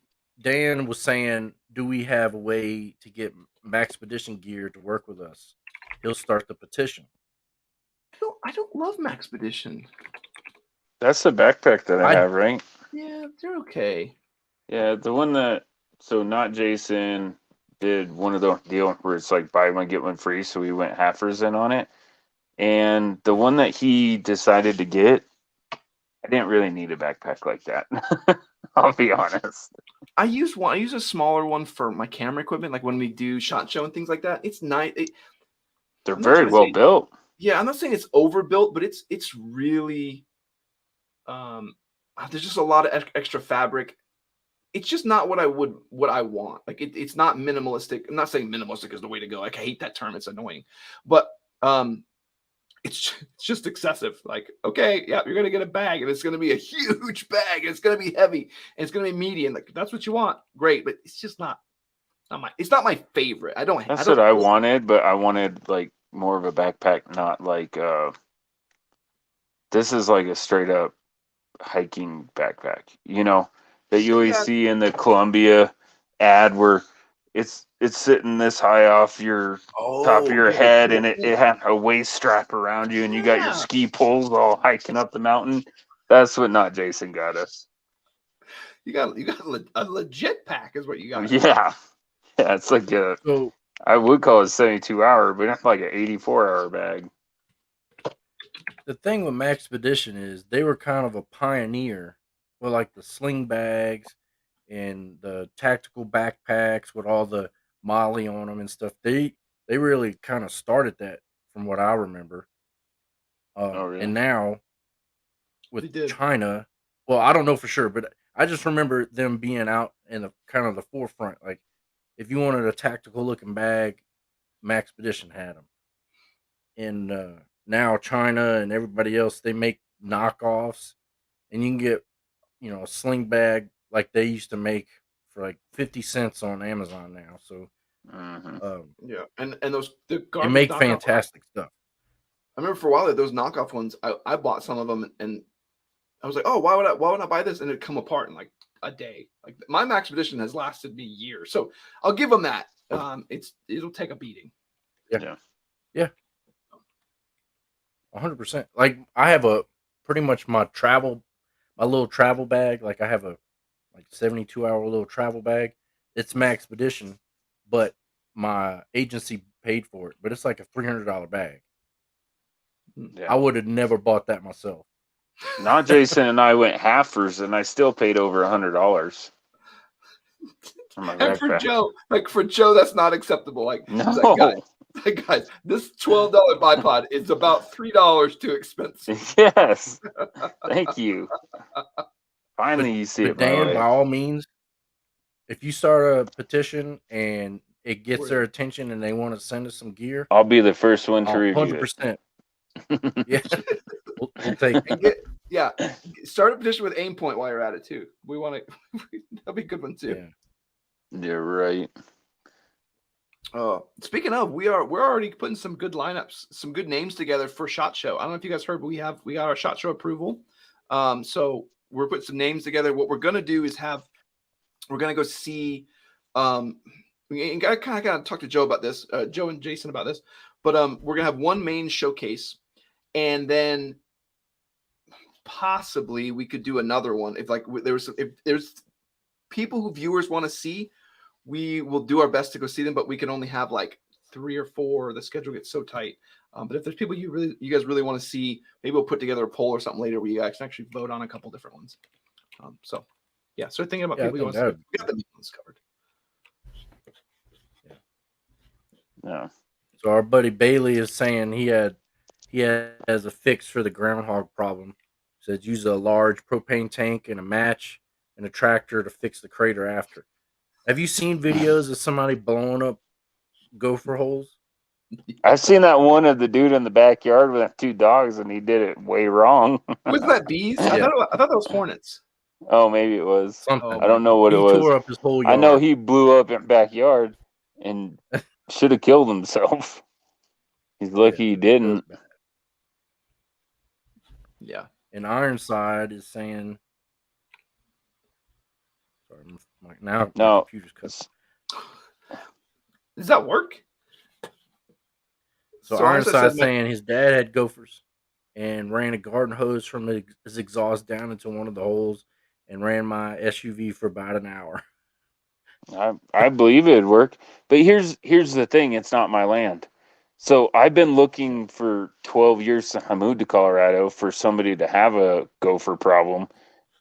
Dan was saying, do we have a way to get Maxpedition gear to work with us? He'll start the petition. I don't love Maxpedition. That's the backpack that I have, right? Yeah, they're okay. Yeah, the one that not Jason did one of the deal where it's like buy one get one free, so we went halfers in on it. And the one that he decided to get, I didn't really need a backpack like that. I'll be honest. I use a smaller one for my camera equipment, like when we do SHOT Show and things like that. It's nice. They're very well built. Yeah, I'm not saying it's overbuilt, but it's really there's just a lot of extra fabric. It's just not what I want. Like it's not minimalistic. I'm not saying minimalistic is the way to go. Like I hate that term. It's annoying, but it's just excessive. Like, okay, yeah, you're gonna get a bag, and it's gonna be a huge bag, and it's gonna be heavy, and it's gonna be meaty, and like that's what you want. Great, but it's just not my favorite. That's what I wanted, but I wanted like more of a backpack, not like this is like a straight up hiking backpack, that you always see in the Columbia ad where it's sitting this high off your top of your head, and it had a waist strap around you, and you got your ski poles all hiking up the mountain. That's what Not Jason got us. You got a legit pack, is what you got. Yeah, it's like I would call it 72-hour, but it's like an 84-hour bag. The thing with Maxpedition is they were kind of a pioneer with like the sling bags and the tactical backpacks with all the Molly on them and stuff. They really kind of started that from what I remember. Really? And now with China, well, I don't know for sure, but I just remember them being out in the kind of the forefront. Like if you wanted a tactical looking bag, Maxpedition had them. And now China and everybody else, they make knockoffs, and you can get, a sling bag like they used to make for like 50 cents on Amazon now. So, yeah, and those they make fantastic stuff. I remember for a while those knockoff ones, I bought some of them, and I was like, oh, why would I buy this? And it'd come apart in like a day. Like my Maxpedition has lasted me years, so I'll give them that. It'll take a beating. Yeah. 100%. Like I have pretty much my little travel bag. Like I have a 72-hour little travel bag. It's Maxpedition, but my agency paid for it. But it's like a $300 bag. Yeah. I would have never bought that myself. Not Jason and I went halfers, and I still paid over $100. And for Joe, that's not acceptable. Like, no. Guys, this $12 bipod is about $3 too expensive. Yes. Thank you. Finally, you see it. Dan, by all means, if you start a petition and it gets their attention and they want to send us some gear, I'll be the first one to review 100%. Yeah. We'll take it. Start a petition with aim point while you're at it too. We want to. That'll be a good one too. Yeah, right. Speaking of, we're already putting some good lineups, some good names together for SHOT Show. I don't know if you guys heard, but we got our SHOT Show approval. So we're putting some names together. What we're gonna do is we're gonna go see. We kind of talk to Joe about this, Joe and Jason about this, but we're gonna have one main showcase, and then possibly we could do another one if there's people who viewers want to see. We will do our best to go see them, but we can only have like 3 or 4. The schedule gets so tight. But if there's people you guys really want to see, maybe we'll put together a poll or something later where you guys can actually vote on a couple different ones. So thinking about people you want to see. We got the ones covered. Yeah. So our buddy Bailey is saying he has a fix for the groundhog problem. He says use a large propane tank and a match and a tractor to fix the crater after. Have you seen videos of somebody blowing up gopher holes? I've seen that one of the dude in the backyard with 2 dogs, and he did it way wrong. Was that bees? Yeah. I thought that was hornets. Oh, maybe it was. Something. I don't know what it was. He tore up his whole yard. I know he blew up in backyard and should have killed himself. He's lucky he didn't. Yeah. And Ironside is saying. Sorry, now no. Computer's cut. Does that work? So Ironside's saying his dad had gophers and ran a garden hose from his exhaust down into one of the holes and ran my SUV for about an hour. I believe it'd work. But here's the thing, it's not my land. So I've been looking for 12 years since I moved to Colorado for somebody to have a gopher problem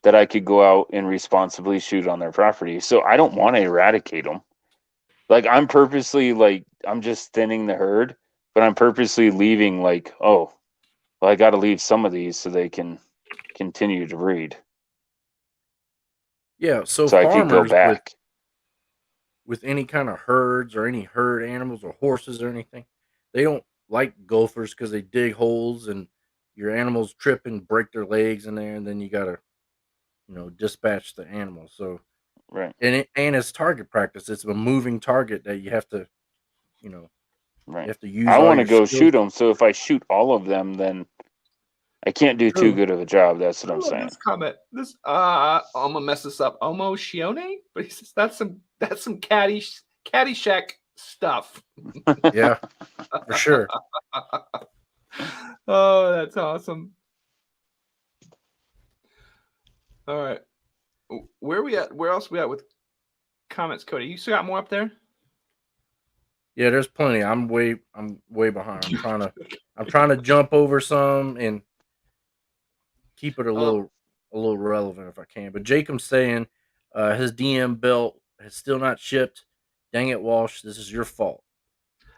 that I could go out and responsibly shoot on their property. So I don't want to eradicate them. Like I'm purposely I'm just thinning the herd, but I'm purposely leaving I got to leave some of these so they can continue to breed. Yeah, so I could go back. With any kind of herds or any herd animals or horses or anything, they don't like gophers because they dig holes and your animals trip and break their legs in there, and then you got to dispatch the animal. So right, and it's target practice. It's a moving target that you have to, right. You have to use. I want to go shoot them. So if I shoot all of them, then I can't do too good of a job. That's what I'm saying. This comment. I'm gonna mess this up. Omo Shione, but he says that's some catty Caddyshack stuff. Yeah, for sure. Oh, that's awesome. All right. Where are we at? Where else are we at with comments, Cody? You still got more up there? Yeah, there's plenty. I'm way behind. I'm trying to jump over some and keep it a little relevant if I can. But Jacob's saying his DM belt has still not shipped. Dang it, Walsh, this is your fault.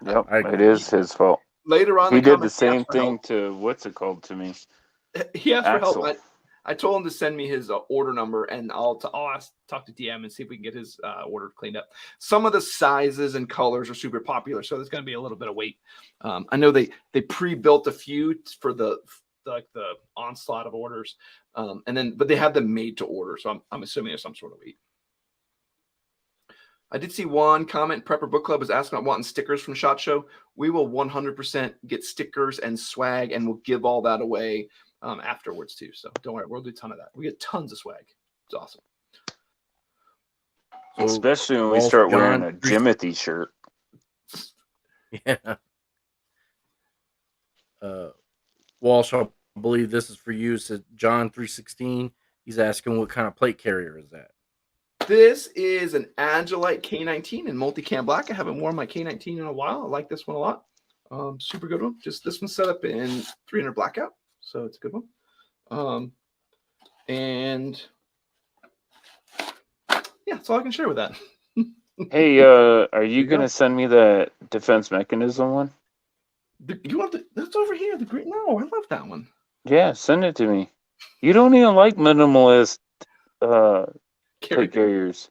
Yep, it is his fault. Later on, he did the same thing to what's it called to me. He asked for help. I told him to send me his order number, and I'll talk to DM and see if we can get his order cleaned up. Some of the sizes and colors are super popular, so there's going to be a little bit of wait. I know they pre-built a few for the onslaught of orders, but they have them made to order, so I'm assuming there's some sort of wait. I did see one comment. Prepper Book Club is asking about wanting stickers from SHOT Show. We will 100% get stickers and swag, and we'll give all that away afterwards too. So don't worry, we'll do a ton of that. We get tons of swag. It's awesome. So, especially when we start wearing a Jimothy shirt. Yeah. Walsh, I believe this is for you. It says John 316. He's asking what kind of plate carrier is that? This is an Agilite K19 in multicam black. I haven't worn my K19 in a while. I like this one a lot. Super good one. Just this one's set up in 300 blackout, so it's a good one. And yeah, that's all I can share with that. Hey, are you gonna send me the defense mechanism one? You want that's over here? The green? No, I love that one. Yeah, send it to me. You don't even like minimalist plate carriers.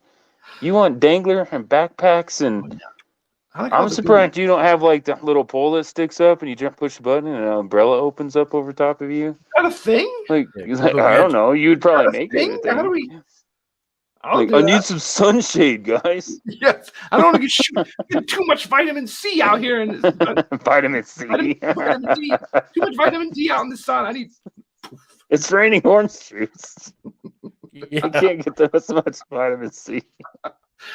You want dangler and backpacks, and I'm surprised you don't have like the little pole that sticks up and you just push the button and an umbrella opens up over top of you. Is that a thing? Like, I don't know. You'd probably make it a thing. How do we? I need some sunshade, guys. Yes, I don't want to get too much vitamin C out here. Vitamin C. Vitamin D. Too much vitamin D out in the sun. I need. It's raining orange juice. Yeah. I can't get that much vitamin C.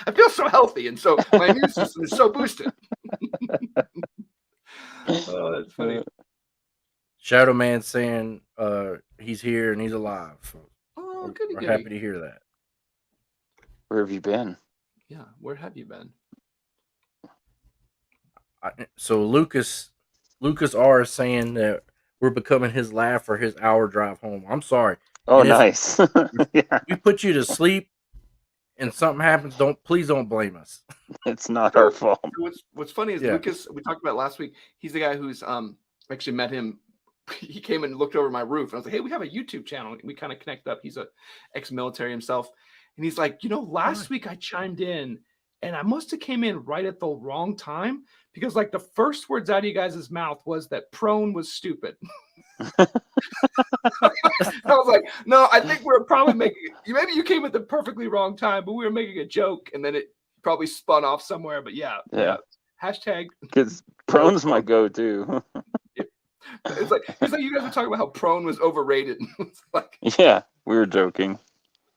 I feel so healthy, and so my immune system is so boosted. Oh, that's funny. Shadow Man saying he's here and he's alive. So we're happy to hear that. Where have you been? Yeah, where have you been? So Lucas R is saying that we're becoming his laugh for his hour drive home. I'm sorry. Oh, nice. Yeah. We put you to sleep and something happens, please don't blame us. It's not our fault. What's funny is Lucas, we talked about last week, he's the guy who's actually met him. He came and looked over my roof, and I was like, hey, we have a YouTube channel. We kind of connected up. He's a ex-military himself. And he's like, last week I chimed in and I must have came in right at the wrong time because like the first words out of you guys' mouth was that prone was stupid. I was like, no, I think we're probably maybe you came at the perfectly wrong time, but we were making a joke and then it probably spun off somewhere. But yeah. Hashtag. Because prone's my go-to. It's like you guys were talking about how prone was overrated. It's like, yeah, we were joking.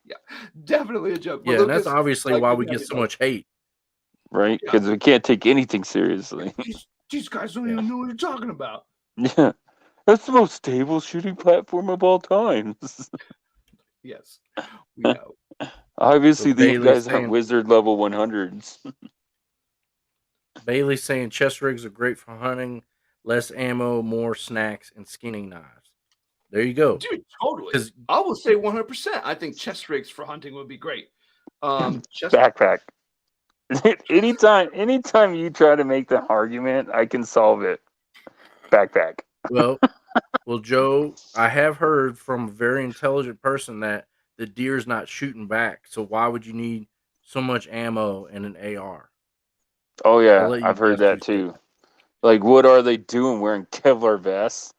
Yeah, definitely a joke. But yeah, Lucas, that's obviously why we get so much hate. Right? Because we can't take anything seriously. These guys don't even know what you're talking about. Yeah. That's the most stable shooting platform of all time. Yes, we know. Obviously, these guys have wizard level 100s. Bailey's saying chest rigs are great for hunting, less ammo, more snacks, and skinning knives. There you go. Dude, totally. I will say 100%. I think chest rigs for hunting would be great. Backpack. anytime you try to make the argument, I can solve it. Backpack. Well, Joe, I have heard from a very intelligent person that the deer's not shooting back. So why would you need so much ammo in an AR? Oh, yeah. I've heard that too. Like, what are they doing wearing Kevlar vests?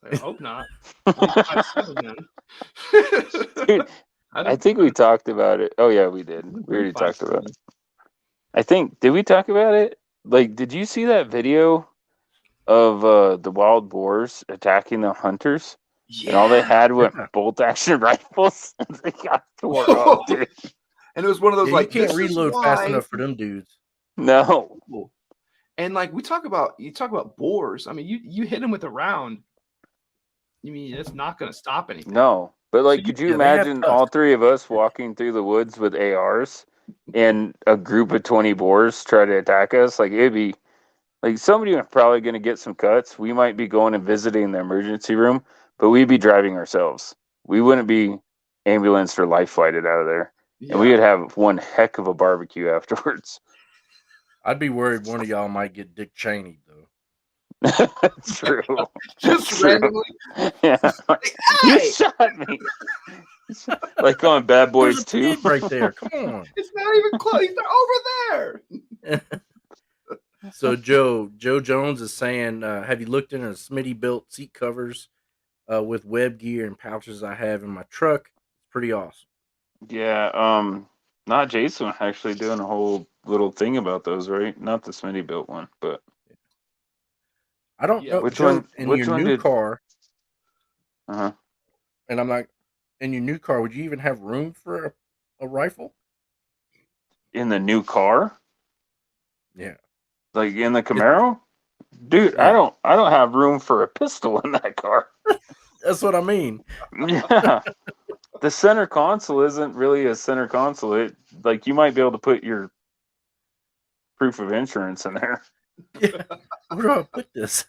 I hope not. Dude, I think we talked about it. Oh, yeah, we did. We already talked about it. Did we talk about it? Like, did you see that video of the wild boars attacking the hunters? Yeah. And all they had were bolt action rifles. They got torn off, dude. And it was one of those you can't reload fast enough for them dudes. No. Cool. And like you talk about boars. I mean, you hit them with a round. You mean it's not going to stop anything? No. But like, could you they have imagine tusks. all three of us walking through the woods with ARs and a group of 20 boars try to attack us? Like, it'd be like somebody was probably going to get some cuts. We might be going and visiting the emergency room, but we'd be driving ourselves. We wouldn't be ambulanced or life flighted out of there. Yeah. And we'd have one heck of a barbecue afterwards. I'd be worried one of y'all might get Dick Cheney though. True. Just True. randomly. Yeah. Hey! You shot me. Like on Bad Boys There's a 2. pig right there. Come on. It's not even close. He's over there. So Joe Jones is saying, have you looked into Smitty built seat covers with web gear and pouches I have in my truck? It's pretty awesome. Yeah, not Jason actually doing a whole little thing about those, right? Not the Smitty built one, but I don't know. Which Joe, one- in which your one new did- car, uh-huh. and I'm like, in your new car, would you even have room for a rifle? In the new car? Yeah. Like in the Camaro? Dude, Yeah. I don't have room for a pistol in that car. That's what I mean. Yeah. The center console isn't really a center console. It, like, you might be able to put your proof of insurance in there. Yeah. Where do I put this?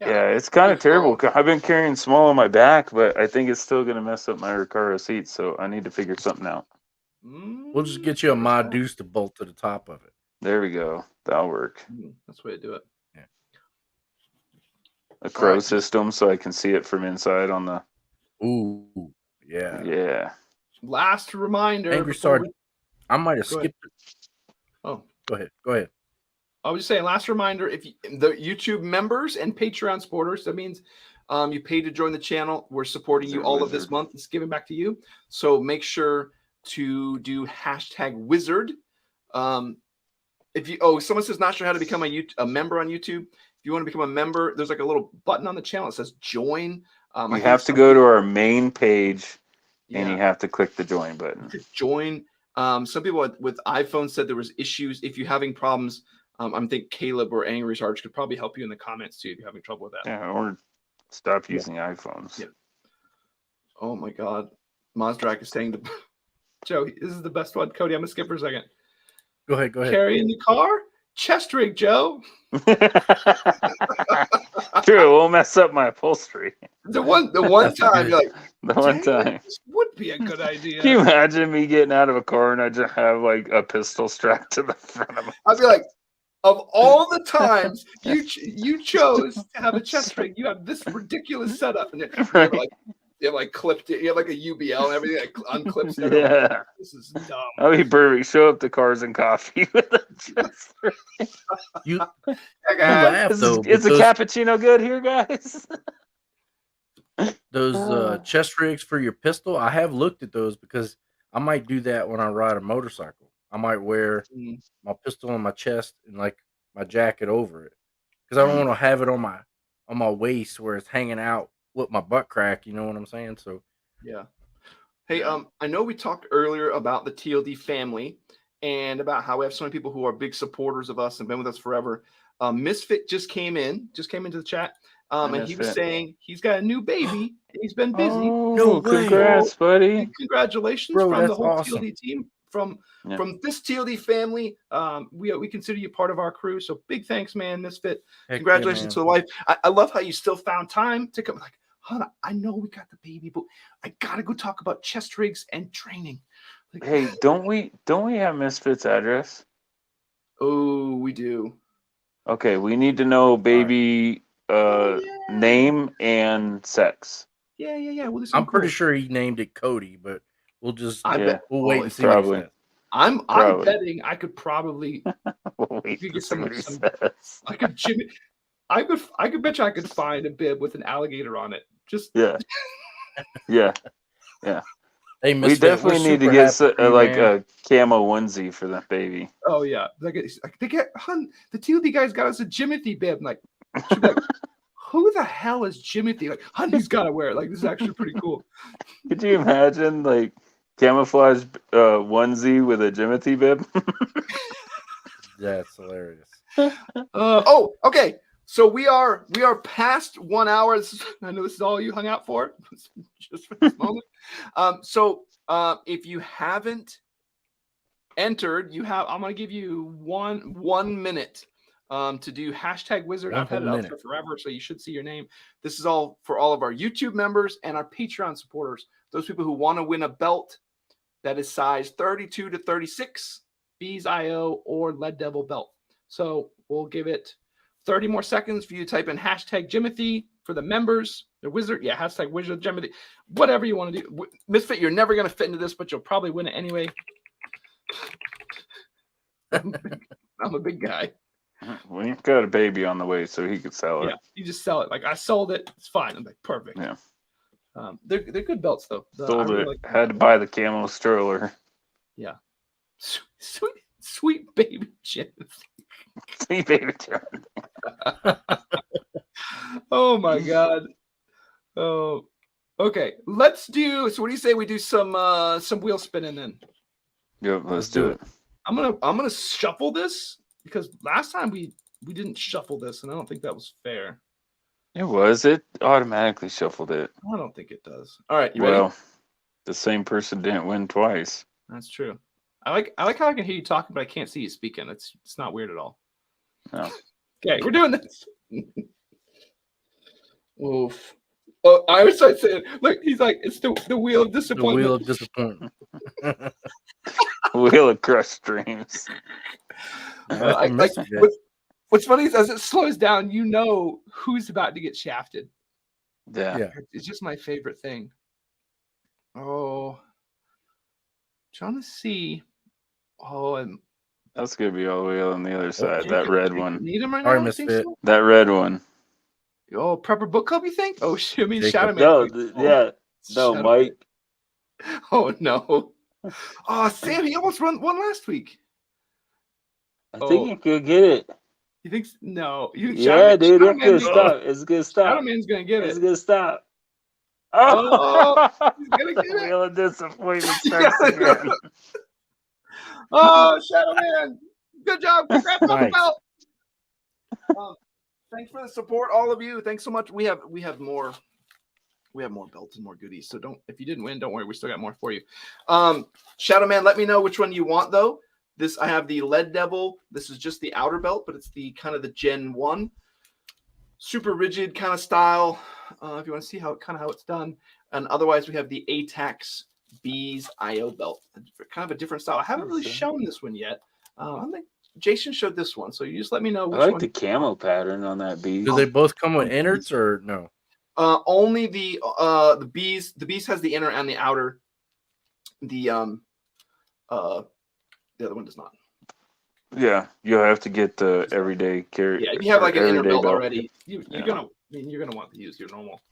Yeah, it's kind of terrible. I've been carrying small on my back, but I think it's still going to mess up my Recaro seat, so I need to figure something out. We'll just get you a mod deuce to bolt to the top of it. There we go. That'll work. That's the way to do it. A crow right. system so I can see it from inside on the... Ooh, yeah. Yeah. Last reminder. Angry before Star, I might have Go ahead. skipped it. Oh, Go ahead. I was just saying, last reminder, if you, the YouTube members and Patreon supporters, that means you pay to join the channel. We're supporting you all of this month. It's giving back to you. So make sure to do #wizard. If you someone says not sure how to become a member on YouTube. If you want to become a member, there's like a little button on the channel that says join. You have to go to our main page and Yeah. you have to click the join button. Join. Some people with iPhones said there was issues. If you're having problems, I think Caleb or Angry Sarge could probably help you in the comments too if you're having trouble with that. Yeah, or stop using iPhones. Yeah. Oh my God. Mozdrak is saying Joe, this is the best one. Cody, I'm gonna skip for a second. Go ahead. Carry in the car? Chest rig, Joe. True, it won't mess up my upholstery. The one time you're like, The one "Dang, time. this would be a good idea. Can you imagine me getting out of a car and I just have like a pistol strapped to the front of me? I'd be like, of all the times you chose to have a chest rig, you have this ridiculous setup, and you have like clipped it, you have like a UBL and everything like unclips. Yeah. Like, this is dumb. That'd be perfect. Show up to Cars and Coffee with a chest rig. You Hey, guys. laugh though. Is a cappuccino good here, guys? Those chest rigs for your pistol, I have looked at those because I might do that when I ride a motorcycle. I might wear my pistol on my chest and like my jacket over it because I don't want to have it on my waist where it's hanging out with my butt crack. You know what I'm saying? So Yeah. Hey, I know we talked earlier about the TLD family and about how we have so many people who are big supporters of us and been with us forever. Misfit just came into the chat, and he was saying he's got a new baby and he's been busy. Oh, No way. congrats, buddy. Big congratulations Bro, from the that's whole awesome. TLD team. From this TLD family, we consider you part of our crew. So big thanks, man, Misfit. heck Congratulations yeah, to the wife. I love how you still found time to come. Like, huh, I know we got the baby, but I gotta go talk about chest rigs and training. Like, Hey, don't we have Misfit's address? oh, we do. Okay, we need to know baby name and sex. Yeah. Well, I'm pretty sure he named it Cody, but we'll just bet. we'll wait and see probably. what he says. I'm Probably. betting I could probably We'll wait You to get see some- what he some- says. I could bet you I could find a bib with an alligator on it. Just Yeah. Yeah. Hey, We Misfit, definitely we're need to super get happy for you, like man. a camo onesie for that baby. oh yeah. Like they get the TLD guys got us a Jimothy bib. I'm like, she'd be like, who the hell is Jimothy? Like, honey's gotta wear it. Like, this is actually pretty cool. Could you imagine like camouflage onesie with a Jimothy bib? Yeah, it's hilarious. Oh, okay. So we are past 1 hour. I know this is all you hung out for, just for this moment. If you haven't entered, I'm going to give you one minute to do #Wizard. I've had it up for forever, so you should see your name. This is all for all of our YouTube members and our Patreon supporters. Those people who want to win a belt that is size 32 to 36, Bees IO or Lead Devil belt. So we'll give it 30 more seconds for you to type in #Jimothy for the members, the wizard. Yeah, #Wizard Jimothy. Whatever you want to do. Misfit, you're never going to fit into this, but you'll probably win it anyway. I'm a big guy. Well, you've got a baby on the way, so he could sell it. Yeah, you just sell it. Like, I sold it. It's fine. I'm like, perfect. Yeah. They're good belts, though. Sold it. Had to buy the camo stroller. Yeah. Sweet baby Jim. Sweet baby Jim. Oh my God. Oh, okay. Let's do. So, what do you say we do some wheel spinning then? Yep, let's do it. I'm gonna shuffle this because last time we didn't shuffle this, and I don't think that was fair. It was. It automatically shuffled it. I don't think it does. All right, you ready? Well, the same person didn't win twice. That's true. I like how I can hear you talking, but I can't see you speaking. It's not weird at all. No. Okay, we're doing this. Oof. Oh, I was like saying, look, he's like, it's the wheel of disappointment. The wheel of disappointment. Wheel of crushed dreams. What's funny is as it slows down, you know who's about to get shafted. Yeah. It's just my favorite thing. Oh, trying to see. Oh, and that's gonna be all the way on the other side. That red one. Need him right Sorry, now? Misfit. So? That red one. Oh, Prepper Book Club, you think? Oh, shit, I mean, Shadow No, Man. no, Mike. Oh, no. Oh, Sam, he almost won last week. I think you could get it. You think? No. Yeah, dude, it's gonna stop. It's gonna stop. Shadow Man's gonna get it. It's gonna stop. Oh, he's gonna get it. Wheel of disappointment starts again. Oh, Shadow Man, good job. Congrats on the belt. Thanks for the support, all of you. Thanks so much. We have more. We have more belts and more goodies. So if you didn't win, don't worry. We still got more for you. Shadow Man, let me know which one you want though. I have the Lead Devil. This is just the outer belt, but it's the kind of the Gen 1. Super rigid kind of style. If you want to see how it's done. And otherwise we have the A-Jac Bees IO belt. Kind of a different style. I haven't really shown this one yet. I think Jason showed this one. So you just let me know which I like one. the camo pattern on that bee. Do they both come with innards or no? Only the Bees. The Bees has the inner and the outer. The other one does not. Yeah, you'll have to get the everyday carry. Yeah, if you have like an inner belt belt already, you're gonna want to use your normal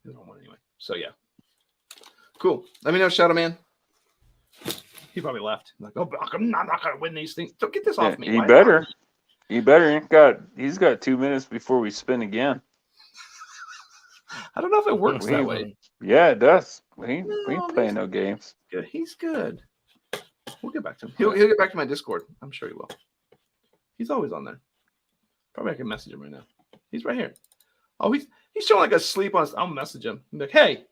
anyway. So yeah, cool. Let me know, Shadow Man. He probably left. I'm like, oh, I'm not gonna win these things. Don't get this off me. He better. He better. He's got 2 minutes before we spin again. I don't know if it works that way. Yeah, it does. We ain't playing no games. Good. He's good. We'll get back to him. He'll get back to my Discord. I'm sure he will. He's always on there. Probably I can message him right now. He's right here. Oh, he's showing like asleep on. I'll message him. I'm like, hey,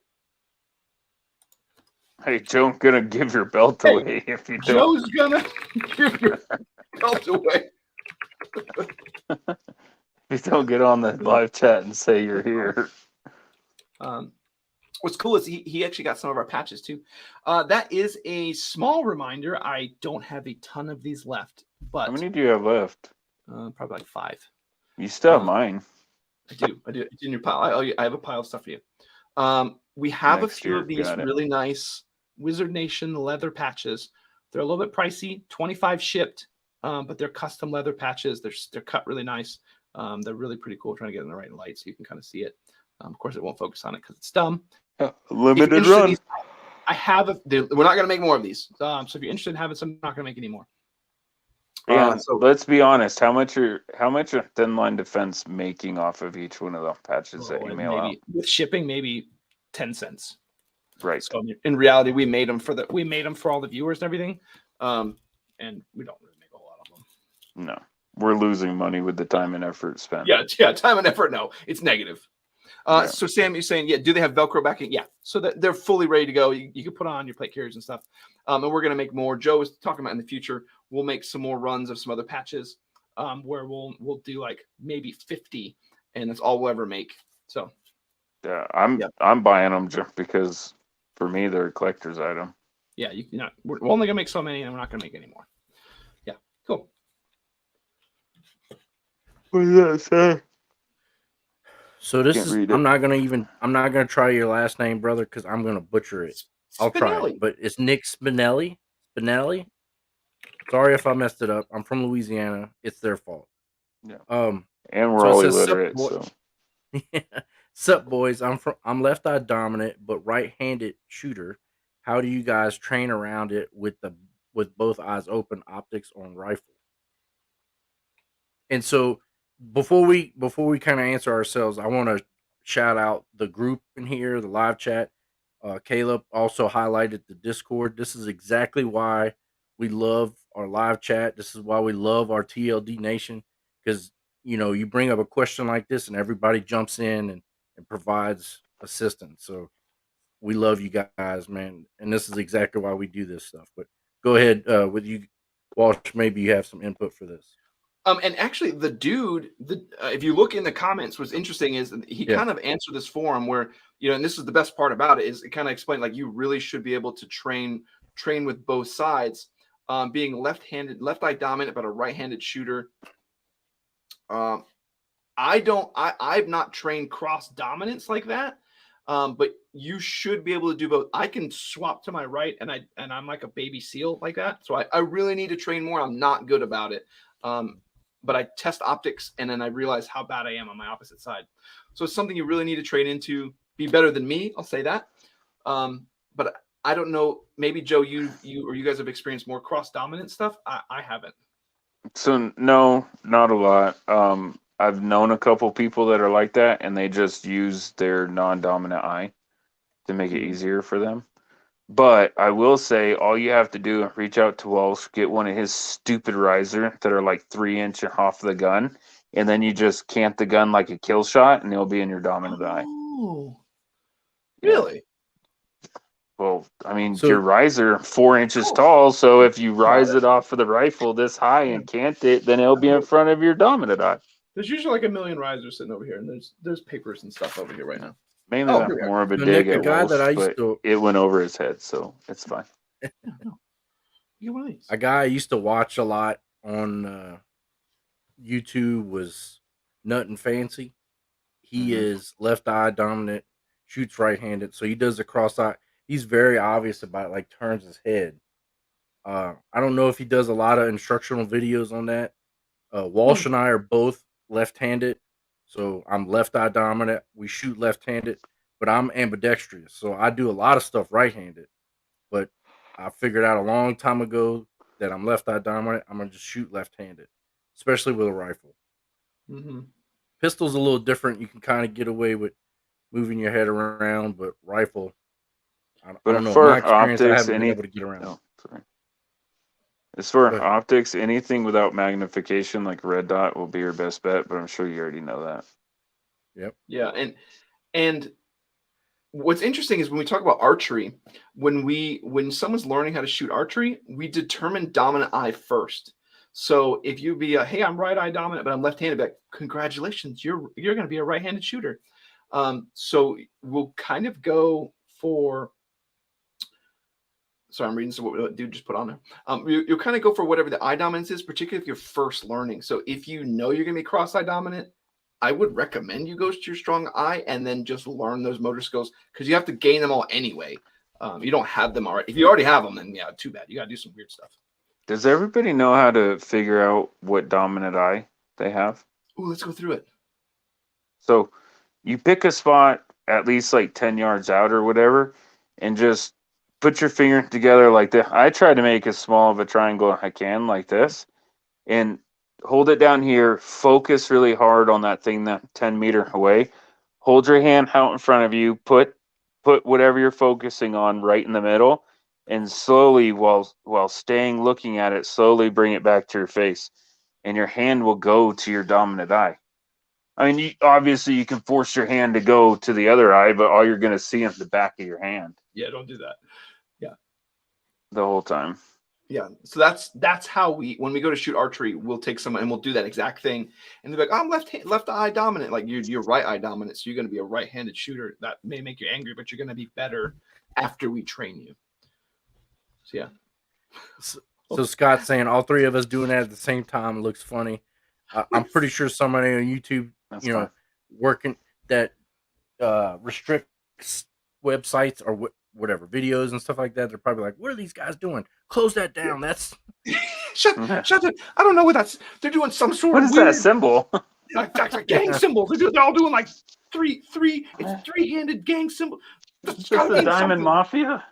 Joe's gonna give your belt away if you don't. Joe's gonna give your belt away. If you don't get on the live chat and say you're here. What's cool is he actually got some of our patches too. That is a small reminder. I don't have a ton of these left, but how many do you have left? Probably like 5. You still have mine. I do. It's in your pile. I have a pile of stuff for you. We have a few of these really nice Wizard Nation leather patches. They're a little bit pricey, 25 shipped, but they're custom leather patches. They're cut really nice. They're really pretty cool. Trying to get in the right light so you can kind of see it. Of course, it won't focus on it because it's dumb. Limited run. I have we're not going to make more of these. So if you're interested in having some, I'm not going to make any more. Yeah, so let's be honest. How much are Thin Line Defense making off of each one of the patches that you mail out? With shipping, maybe 10 cents. Right. So in reality, we made them for all the viewers and everything, and we don't really make a whole lot of them. No, we're losing money with the time and effort spent. Yeah, time and effort. No, it's negative. Yeah. So Sam, you're saying, do they have Velcro backing? Yeah, so that they're fully ready to go. You can put on your plate carriers and stuff. And we're gonna make more. Joe was talking about in the future, we'll make some more runs of some other patches, where we'll do like maybe 50, and that's all we'll ever make. So yeah, I'm buying them just because for me they're a collector's item. yeah, we're only gonna make so many, and we're not gonna make any more. Yeah, cool. What does that say? So I'm not gonna try your last name, brother, because I'm gonna butcher it. I'll try it, but it's Nick Spinelli. Sorry if I messed it up. I'm from Louisiana. It's their fault. Yeah. And we're all illiterate. So sup, boys? I'm left eye dominant, but right-handed shooter. How do you guys train around it with both eyes open optics on rifle? And so before we kind of answer ourselves, I want to shout out the group in here, the live chat. Caleb also highlighted the Discord. This is exactly why we love our live chat. This is why we love our TLD Nation, because you bring up a question like this and everybody jumps in and provides assistance. So we love you guys, man, and this is exactly why we do this stuff. But go ahead with you, Walsh. Maybe you have some input for this. And actually, the dude, if you look in the comments, what's interesting is he kind of answered this forum where, and this is the best part about it, is it kind of explained like you really should be able to train with both sides, being left-handed, left-eye dominant, but a right-handed shooter. I've not trained cross dominance like that, but you should be able to do both. I can swap to my right, and I'm like a baby seal like that. So I really need to train more. I'm not good about it. But I test optics, and then I realize how bad I am on my opposite side. So it's something you really need to train into. Be better than me, I'll say that. But I don't know. Maybe Joe, you or you guys have experienced more cross dominant stuff. I haven't. So no, not a lot. I've known a couple people that are like that, and they just use their non-dominant eye to make it easier for them. But I will say, all you have to do, reach out to Walsh, get one of his stupid riser that are like 3 inches off the gun, and then you just cant the gun like a kill shot, and it'll be in your dominant eye. Oh, really? Well, I mean, your riser 4 inches tall, so if you rise it off of the rifle this high and cant it, then it'll be in front of your dominant eye. There's usually like a million risers sitting over here, and there's papers and stuff over here right now. Mainly more of a dig at Walsh, but it went over his head, so it's fine. A guy I used to watch a lot on YouTube was Nut and Fancy. He is left eye dominant, shoots right-handed, so he does the cross eye. He's very obvious about it, like turns his head. I don't know if he does a lot of instructional videos on that. Walsh and I are both left-handed. So I'm left eye dominant. We shoot left-handed, but I'm ambidextrous. So I do a lot of stuff right-handed. But I figured out a long time ago that I'm left eye dominant. I'm gonna just shoot left-handed, especially with a rifle. Pistol's a little different. You can kind of get away with moving your head around, but rifle, I don't know. For my experience, optics, I haven't been able to get around. No, sorry. As for optics, anything without magnification, like a red dot, will be your best bet. But I'm sure you already know that. Yep. Yeah, and what's interesting is when we talk about archery, when someone's learning how to shoot archery, we determine dominant eye first. So if you be hey, I'm right eye dominant, but I'm left-handed, like, congratulations, you're going to be a right-handed shooter. So we'll kind of go for. Sorry, I'm reading some what dude just put on there. You'll kind of go for whatever the eye dominance is, particularly if you're first learning. So if you know you're going to be cross-eye dominant, I would recommend you go to your strong eye and then just learn those motor skills, because you have to gain them all anyway. You don't have them already. If you already have them, then yeah, too bad. You got to do some weird stuff. Does everybody know how to figure out what dominant eye they have? Ooh, let's go through it. So you pick a spot at least like 10 yards out or whatever, and just put your finger together like this. I try to make as small of a triangle as I can, like this, and hold it down here. Focus really hard on that thing that 10 meters away. Hold your hand out in front of you. Put whatever you're focusing on right in the middle, and slowly, while staying looking at it, slowly bring it back to your face. and your hand will go to your dominant eye. I mean, obviously you can force your hand to go to the other eye, but all you're going to see is the back of your hand. Yeah, don't do that. Yeah. The whole time. Yeah. So that's how when we go to shoot archery, we'll take someone and we'll do that exact thing. And they're like, oh, I'm left eye dominant. Like you're right eye dominant. So you're going to be a right-handed shooter. That may make you angry, but you're going to be better after we train you. So yeah. So Scott's saying all three of us doing that at the same time looks funny. I'm pretty sure somebody on YouTube, working that restricts websites or whatever videos and stuff like that. They're probably like, "What are these guys doing? Close that down." That's shut it. I don't know what that's. They're doing some sort what of is weird, that symbol? that's a gang symbol. They're all doing like three. It's three-handed gang symbol. Is this the Diamond Mafia?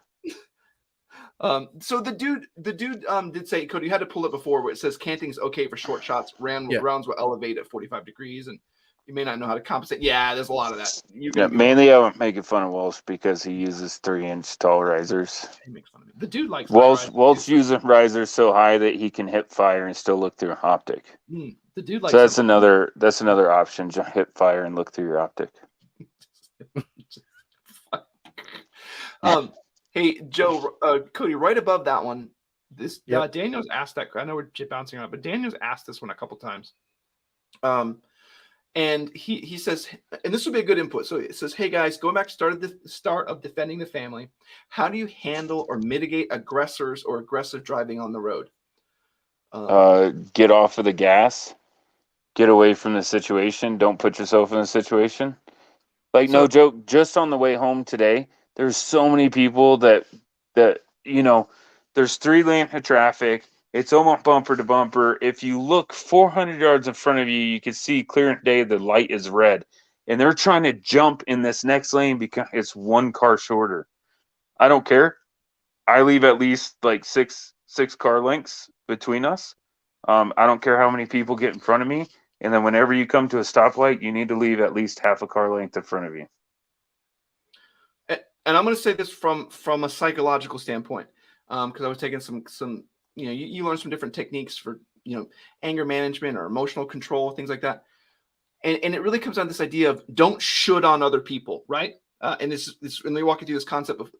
So the dude did say, Cody, you had to pull it before where it says canting's okay for short shots. Rounds will elevate at 45 degrees, and you may not know how to compensate. Yeah, there's a lot of that. Mainly I'm making fun of Walsh because he uses 3-inch tall risers. He makes fun of me. The dude likes Walsh using risers so high that he can hip fire and still look through an optic. The dude likes. So that's another option. Hip fire and look through your optic. Hey, Joe, Cody, right above that one, Daniel's asked that. I know we're bouncing around, but Daniel's asked this one a couple times. And he says, and this would be a good input. So it says, hey guys, going back to the start of defending the family, how do you handle or mitigate aggressors or aggressive driving on the road? Get off of the gas. Get away from the situation. Don't put yourself in the situation. Like, no joke, just on the way home today, there's so many people that there's 3 lanes of traffic. It's almost bumper to bumper. If you look 400 yards in front of you, you can see clear as day the light is red. And they're trying to jump in this next lane because it's 1 car shorter. I don't care. I leave at least like six car lengths between us. I don't care how many people get in front of me. And then whenever you come to a stoplight, you need to leave at least half a car length in front of you. And I'm going to say this from a psychological standpoint, because I was taking some you learn some different techniques for anger management or emotional control, things like that, and it really comes down to this idea of don't should on other people, right? And and they walk you through this concept of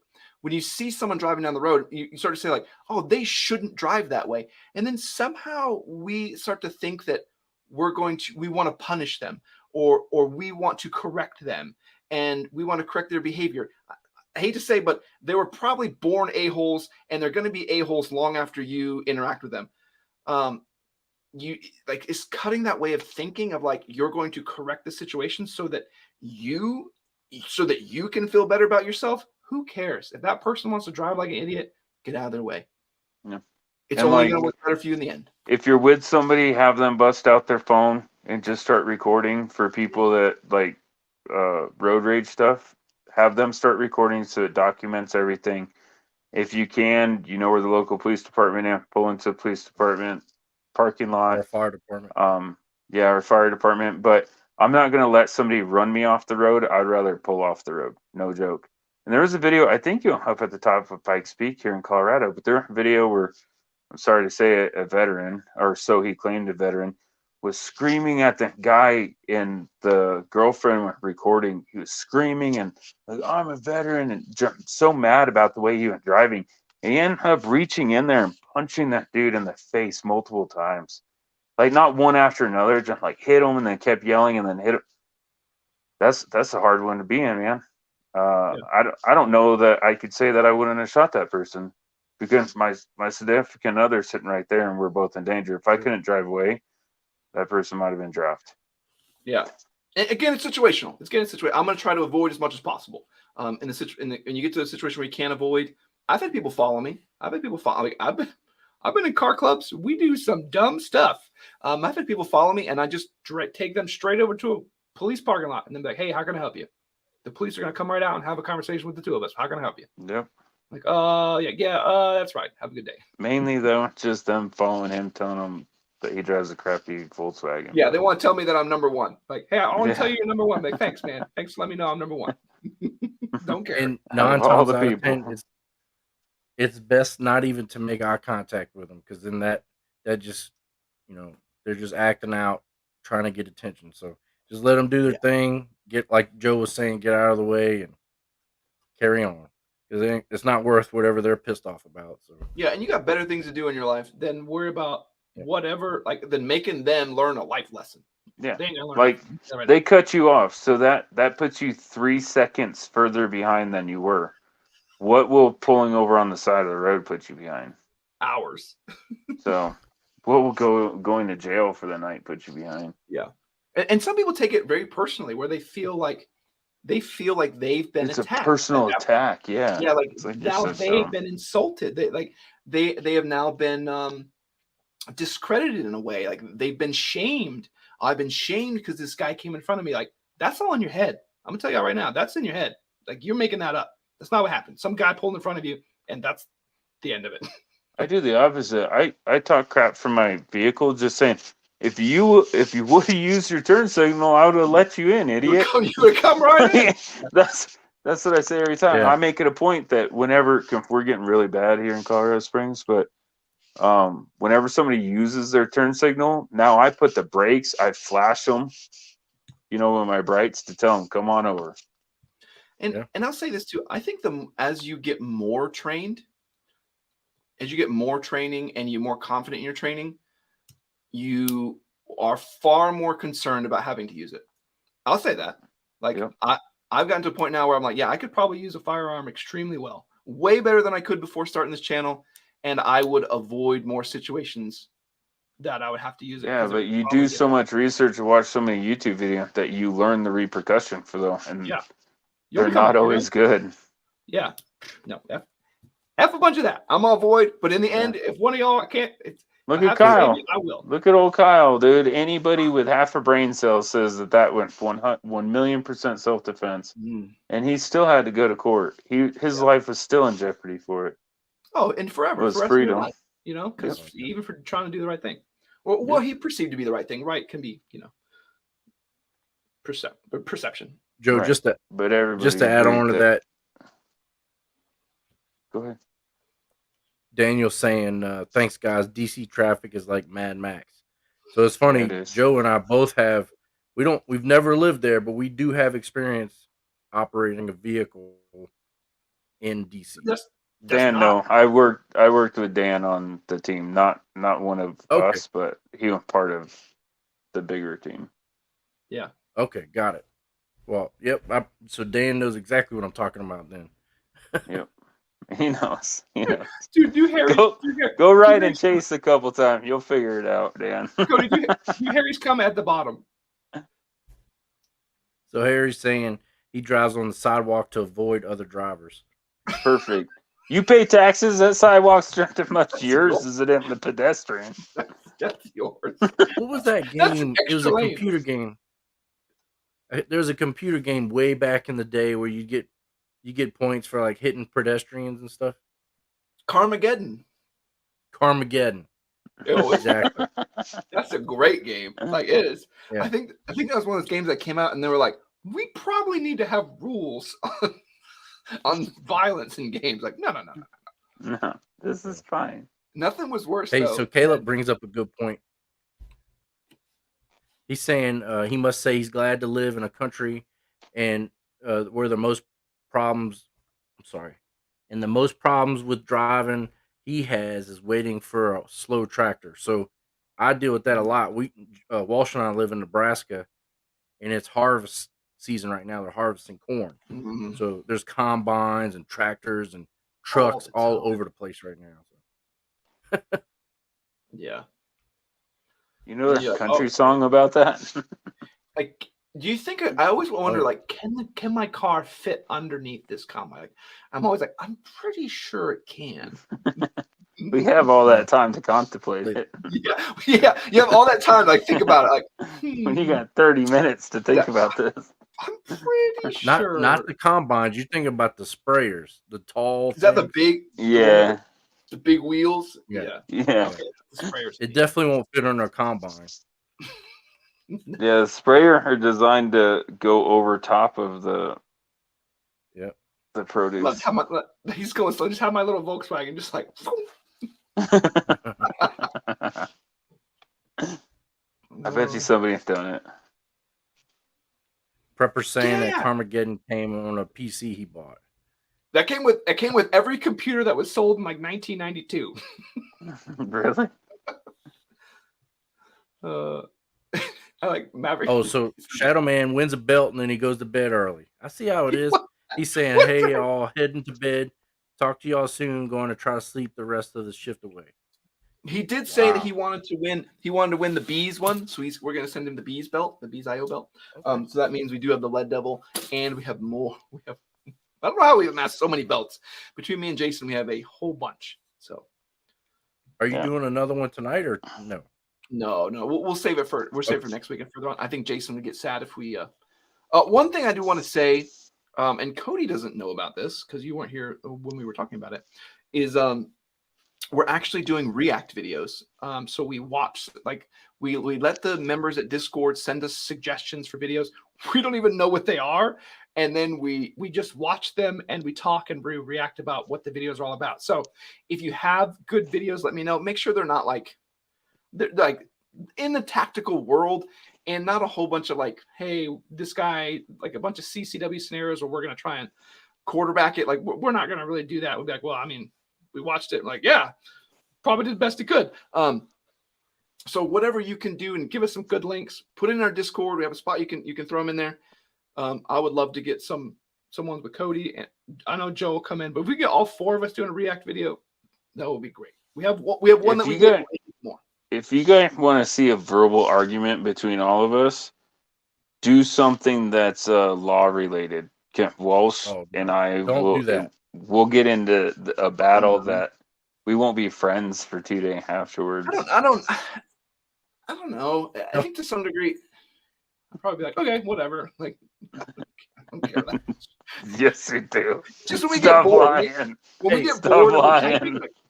when you see someone driving down the road, you start to say like, oh, they shouldn't drive that way, and then somehow we start to think that we want to punish them or we want to correct them and we want to correct their behavior. I hate to say, but they were probably born a-holes, and they're going to be a-holes long after you interact with them. It's cutting that way of thinking of like you're going to correct the situation so that you can feel better about yourself. Who cares if that person wants to drive like an idiot? Get out of their way. Yeah. It's only going to work better for you in the end. If you're with somebody, have them bust out their phone and just start recording. For people that like road rage stuff, have them start recording so it documents everything. If you can, where the local police department is, pull into the police department parking lot. Or fire department. Or fire department. But I'm not going to let somebody run me off the road. I'd rather pull off the road. No joke. And there was a video, I think up at the top of Pikes Peak here in Colorado, but there was a video where, I'm sorry to say it, a veteran, or so he claimed, a veteran, was screaming at the guy, and the girlfriend was recording. He was screaming and like, I'm a veteran, and so mad about the way he was driving. And he ended up reaching in there and punching that dude in the face multiple times. Like not one after another, just like hit him and then kept yelling and then hit him. That's a hard one to be in, man. I don't know that I could say that I wouldn't have shot that person because my significant other sitting right there and we're both in danger. If I couldn't drive away, that person might have been drafted. Yeah. And again, it's situational. I'm going to try to avoid as much as possible. When you get to a situation where you can't avoid, I've had people follow me. I've been in car clubs. We do some dumb stuff. I've had people follow me, and I just take them straight over to a police parking lot, and then be like, "Hey, how can I help you?" The police are going to come right out and have a conversation with the two of us. How can I help you? Yep. Like, that's right. Have a good day. Mainly though, just them following him, telling him that he drives a crappy Volkswagen. Yeah, they want to tell me that I'm number one. Like, hey, I want to tell you you're number one. Like, thanks, man. Thanks for letting me know I'm number one. Don't care. And 9 times out of 10, it's best not even to make eye contact with them, because then that just They're just acting out, trying to get attention. So just let them do their thing. Get, like Joe was saying, get out of the way and carry on, because it's not worth whatever they're pissed off about. So yeah, and you got better things to do in your life than worry about whatever, like than making them learn a life lesson. Yeah, they like they cut you off, so that puts you 3 seconds further behind than you were. What will pulling over on the side of the road put you behind? Hours. So what will going to jail for the night put you behind? Yeah, and some people take it very personally, where they feel like they've been it's attacked. A personal attack. Yeah, like now they've been insulted. They have now been discredited in a way. Like they've been shamed. I've been shamed because this guy came in front of me. Like, that's all in your head. I'm gonna tell you right now, that's in your head. Like, you're making that up. That's not what happened. Some guy pulled in front of you, and that's the end of it. I do the opposite. I talk crap from my vehicle, just saying, if you would have used your turn signal, I would have let you in, idiot. You would come right in. That's what I say every time. Yeah. I make it a point that whenever we're getting really bad here in Colorado Springs, but whenever somebody uses their turn signal, now I put the brakes, I flash them, with my brights to tell them, come on over. And I'll say this too. I think as you get more trained, as you get more training and you're more confident in your training, you are far more concerned about having to use it. I'll say that. Like, I've gotten to a point now where I'm like, yeah, I could probably use a firearm extremely well, way better than I could before starting this channel. And I would avoid more situations that I would have to use it. Yeah, but you do so much research and watch so many YouTube videos that you learn the repercussion for them. And they're not always good. Yeah. No. F a bunch of that. I'm going to avoid. But in the end, if one of y'all can't. Look at Kyle. I will. Look at old Kyle, dude. Anybody with half a brain cell says that went 1,000,000% self-defense. And he still had to go to court. His life was still in jeopardy for it. Oh, and forever. It was freedom. Because even for trying to do the right thing. Well, he perceived to be the right thing. Right can be, perception. Joe, Right. just to add on to that. Go ahead. Daniel's saying, thanks guys, DC traffic is like Mad Max. So it's funny, Joe and I both have, we've never lived there, but we do have experience operating a vehicle in DC. Dan, no, I worked with Dan on the team, not one of us, but he was part of the bigger team. Yeah. Okay, got it. Well, yep. So Dan knows exactly what I'm talking about then. Yep. He knows. Dude, do Harry go ride and chase a couple times. You'll figure it out, Dan. Cody, do Harry's comment at the bottom. So Harry's saying he drives on the sidewalk to avoid other drivers. Perfect. You pay taxes. That sidewalk's just as much yours as it is the pedestrian. That's yours. What was that game? It was a computer game. There was a computer game way back in the day where you get points for like hitting pedestrians and stuff. Carmageddon. Exactly. That's a great game. Like, it is. Yeah. I think that was one of those games that came out and they were like, we probably need to have rules on violence in games. Like, no. This is fine. Nothing was worse. Hey, so Caleb brings up a good point. He's saying he must say he's glad to live in a country and where the most problems with driving he has is waiting for a slow tractor. So I deal with that a lot. Walsh and I live in Nebraska, and it's harvest season right now. They're harvesting corn. Mm-hmm. So there's combines and tractors and trucks all over the place right now. Yeah. You know a country song about that? Like, do you think I always wonder, like, can my car fit underneath this combine? Like, I'm always like, I'm pretty sure it can. We have all that time to contemplate it. Yeah. You have all that time to like think about it. Like, when you got 30 minutes to think about this. I'm pretty sure. Not the combines. You think about the sprayers, the tall. Is that the big? Yeah. The big wheels. Yeah. Okay, the sprayers. It definitely won't fit on a combine. Yeah, the sprayer are designed to go over top of the produce. He's going slow. Just have my little Volkswagen, just like. I bet you somebody's done it. Prepper saying that Yeah. Carmageddon came on a PC he bought. That came with every computer that was sold in like 1992. Really? I like Maverick. Oh, so Shadow Man wins a belt and then he goes to bed early. I see how it is. He's saying, "Hey, y'all, heading to bed. Talk to y'all soon. Going to try to sleep the rest of the shift away." He did say that he wanted to win. He wanted to win the Bees one, so we're going to send him the Bees belt, the Bees IO belt. Okay. So that means we do have the Lead Devil, and we have more. I don't know how we amassed so many belts. Between me and Jason, we have a whole bunch. So, are you doing another one tonight or no? No, we'll save it for next week and further on. I think Jason would get sad if we. One thing I do want to say, and Cody doesn't know about this because you weren't here when we were talking about it, is we're actually doing react videos. So we watch, like we let the members at Discord send us suggestions for videos. We don't even know what they are, and then we just watch them and we talk and we react about what the videos are all about. So if you have good videos, let me know. Make sure they're like in the tactical world and not a whole bunch of like, hey, this guy, like a bunch of CCW scenarios where we're going to try and quarterback it. Like we're not going to really do that. We'll be like, well, I mean, we watched it like, yeah, probably did the best it could. So whatever you can do and give us some good links, put it in our Discord. We have a spot you can throw them in there. I would love to get some ones with Cody, and I know Joe will come in, but if we get all four of us doing a react video, that would be great. We have one that we get more. If you guys want to see a verbal argument between all of us, do something that's law related. Walsh and I do that. We'll get into a battle that we won't be friends for 2 days afterwards. I don't know. I think to some degree, I'll probably be like, okay, whatever. Like, I don't care that much. Yes, we do. Just when we Stop get bored. lying. When we get bored, like,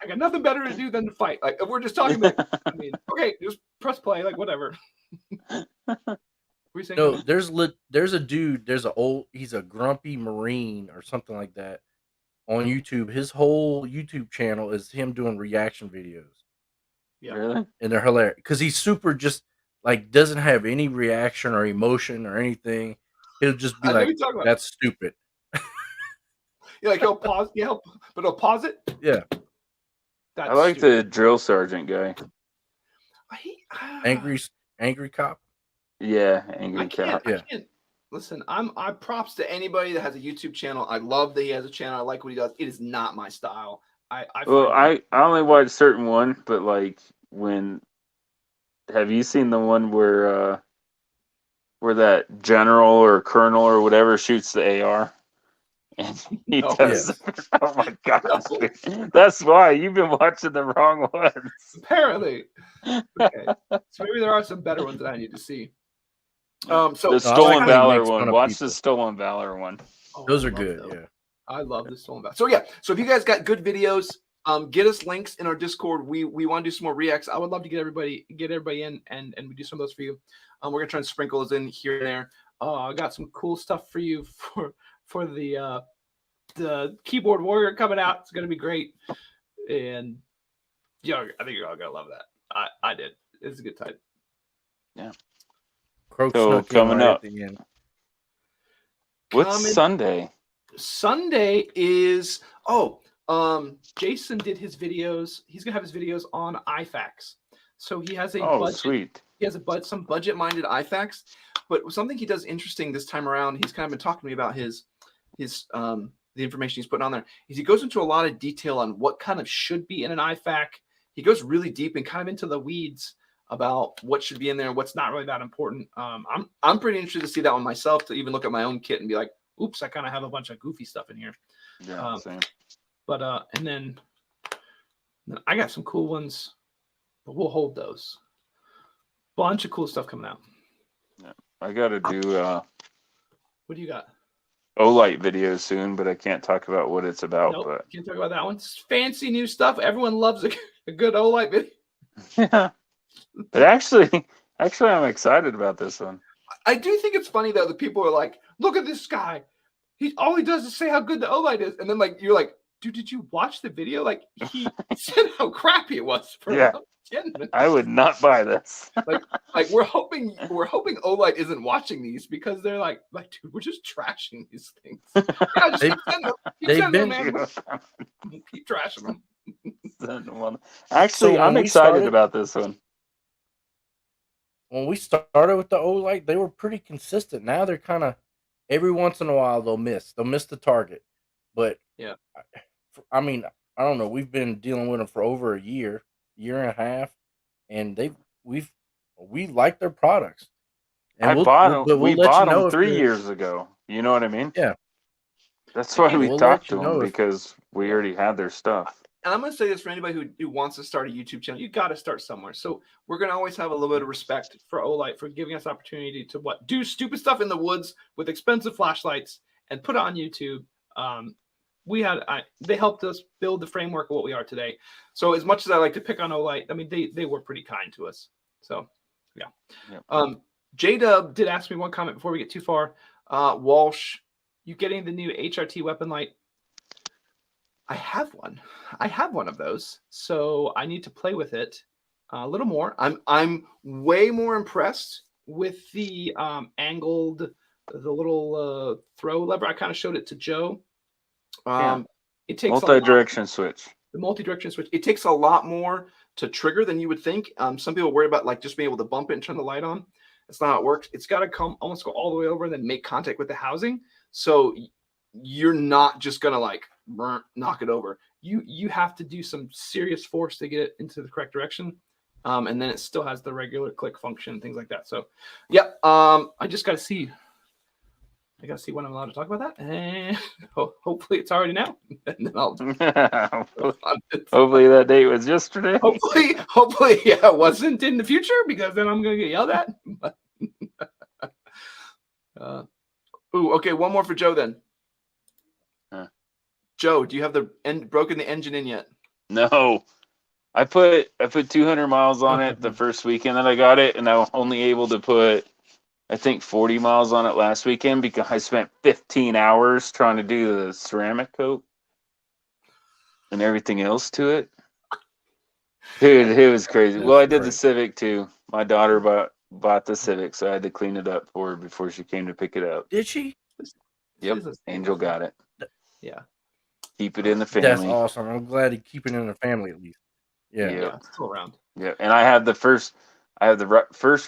I got nothing better to do than to fight. Like, if we're just talking about, I mean, okay, just press play, like whatever. No, there's a dude. He's a grumpy Marine or something like that on YouTube. His whole YouTube channel is him doing reaction videos. Yeah, really, and they're hilarious because he's super just like doesn't have any reaction or emotion or anything. He'll just be like, "That's stupid." Yeah, like he'll pause. Yeah, but he'll pause it. Yeah, I like the drill sergeant guy. Angry cop. Yeah, angry cop. I can't. Listen, I props to anybody that has a YouTube channel. I love that he has a channel. I like what he does. It is not my style. I only watch certain one, but like have you seen the one where that general or colonel or whatever shoots the AR? And he does. Yes. Oh my god! No. That's why you've been watching the wrong ones. Apparently. Okay. So maybe there are some better ones that I need to see. So the Stolen Valor one. Watch the Stolen Valor one. Those are good. Those. Yeah, I love the Stolen Valor. So yeah. So if you guys got good videos, get us links in our Discord. We want to do some more reacts. I would love to get everybody in and we do some of those for you. We're gonna try and sprinkle those in here and there. I got some cool stuff for you for the keyboard warrior coming out. It's gonna be great, and I think you're all gonna love that. I did. It's a good time. Yeah. So coming up. What's Sunday? Sunday is Jason did his videos. He's gonna have his videos on iFax. So he has sweet. He has some budget-minded iFax, but something he does interesting this time around. He's kind of been talking to me about his the information he's putting on there. Is he goes into a lot of detail on what kind of should be in an iFac. He goes really deep and kind of into the weeds about what should be in there and what's not really that important. I'm pretty interested to see that one myself, to even look at my own kit and be like, oops, I kind of have a bunch of goofy stuff in here. Yeah, same. But and then I got some cool ones, but we'll hold those. Bunch of cool stuff coming out. Yeah, I got to do. What do you got? Olight video soon, but I can't talk about what it's about. Nope, but can't talk about that one. It's fancy new stuff. Everyone loves a good Olight video. Yeah, but actually, I'm excited about this one. I do think it's funny though. The people are like, "Look at this guy. All he does is say how good the Olight is," and then like you're like, dude, did you watch the video? Like, he said how crappy it was for Yeah. about 10 minutes. I would not buy this. Like we're hoping Olight isn't watching these because they're like, dude, we're just trashing these things. Yeah, just keep sending them. Keep they've sending been- them, man. Keep trashing them. Actually, So I'm when we excited started- about this one. When we started with the Olight, they were pretty consistent. Now they're kind of every once in a while they'll miss the target. But Yeah. I mean, I don't know. We've been dealing with them for over a year and a half, and we like their products. And We bought let you know them if 3 they're- years ago. You know what I mean? Yeah. That's why we We'll talked let you to them, know if- because we already had their stuff. And I'm going to say this for anybody who wants to start a YouTube channel. You got to start somewhere. So we're going to always have a little bit of respect for Olight for giving us opportunity to do stupid stuff in the woods with expensive flashlights and put it on YouTube. They helped us build the framework of what we are today. So as much as I like to pick on Olight, I mean, they were pretty kind to us. So yeah. Yep. J-Dub did ask me one comment before we get too far. Walsh, you getting the new HRT weapon light? I have one. I have one of those, so I need to play with it a little more. I'm way more impressed with the angled, the little throw lever. I kind of showed it to Joe. It takes Multi-direction switch. The multi-direction switch. It takes a lot more to trigger than you would think. Some people worry about like just being able to bump it and turn the light on. That's not how it works. It's got to almost go all the way over and then make contact with the housing. So you're not just gonna like knock it over. You have to do some serious force to get it into the correct direction, and then it still has the regular click function and things like that. So, yeah, I just got to see. I got to see when I'm allowed to talk about that, and hopefully it's already now. And then I'll Hopefully that date was yesterday. Hopefully, yeah, it wasn't in the future, because then I'm gonna get yelled at. Okay, one more for Joe then. Joe, do you have broken the engine in yet? No, I put 200 miles on it the first weekend that I got it, and I was only able to put, I think, 40 miles on it last weekend because I spent 15 hours trying to do the ceramic coat and everything else to it. Dude, it was crazy. Well, I did the Civic too. My daughter bought the Civic, so I had to clean it up for her before she came to pick it up. Did she? Yep, Angel got it. Yeah. Keep it in the family. That's awesome. I'm glad he keep it in the family at least. Yeah. Yeah, it's still around. Yeah, and I have the first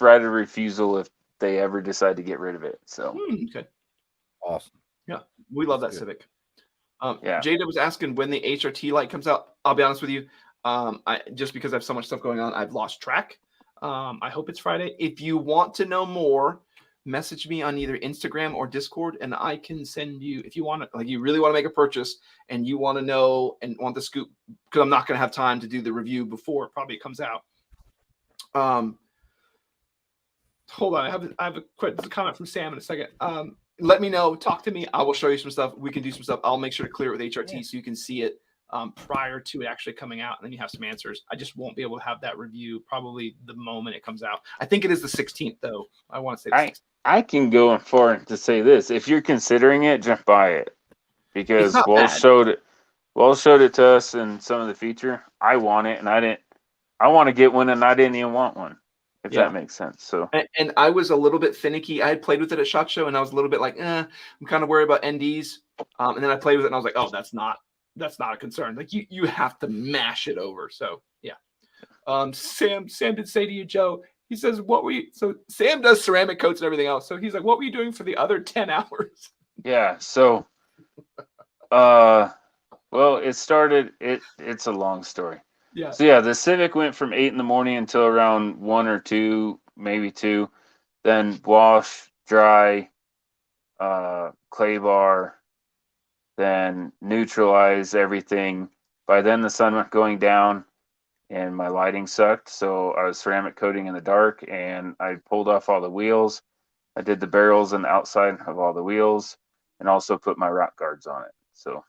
right of refusal if they ever decide to get rid of it. So okay. Awesome. Yeah, we love that That's Civic. Yeah. Jada was asking when the HRT light comes out. I'll be honest with you. I just because I have so much stuff going on, I've lost track. I hope it's Friday. If you want to know more, message me on either Instagram or Discord, and I can send you, if you want to, like, you really want to make a purchase and you want to know and want the scoop, because I'm not going to have time to do the review before it probably comes out. Hold on, I have a quick comment from Sam in a second. Let me know, talk to me. I will show you some stuff. We can do some stuff. I'll make sure to clear it with HRT so you can see it prior to it actually coming out, and then you have some answers. I just won't be able to have that review probably the moment it comes out. I think it is the 16th, though. I want to say the 16th. I can go far to say this: if you're considering it, just buy it, because Walsh showed it to us in some of the feature. I want it, and I want to get one, and I didn't even want one. If that makes sense. So, and I was a little bit finicky. I had played with it at SHOT Show, and I was a little bit like, I'm kind of worried about NDs. And then I played with it, and I was like, oh, that's not a concern. Like you have to mash it over. So yeah. Sam did say to you, Joe. He says, so Sam does ceramic coats and everything else. So he's like, what were you doing for the other 10 hours? Yeah. So, well, it started. It's a long story. Yeah. So yeah, the Civic went from 8 in the morning until around 1 or 2, maybe 2. Then wash, dry, clay bar, then neutralize everything. By then the sun was going down and my lighting sucked. So I was ceramic coating in the dark, and I pulled off all the wheels. I did the barrels and the outside of all the wheels, and also put my rock guards on it. So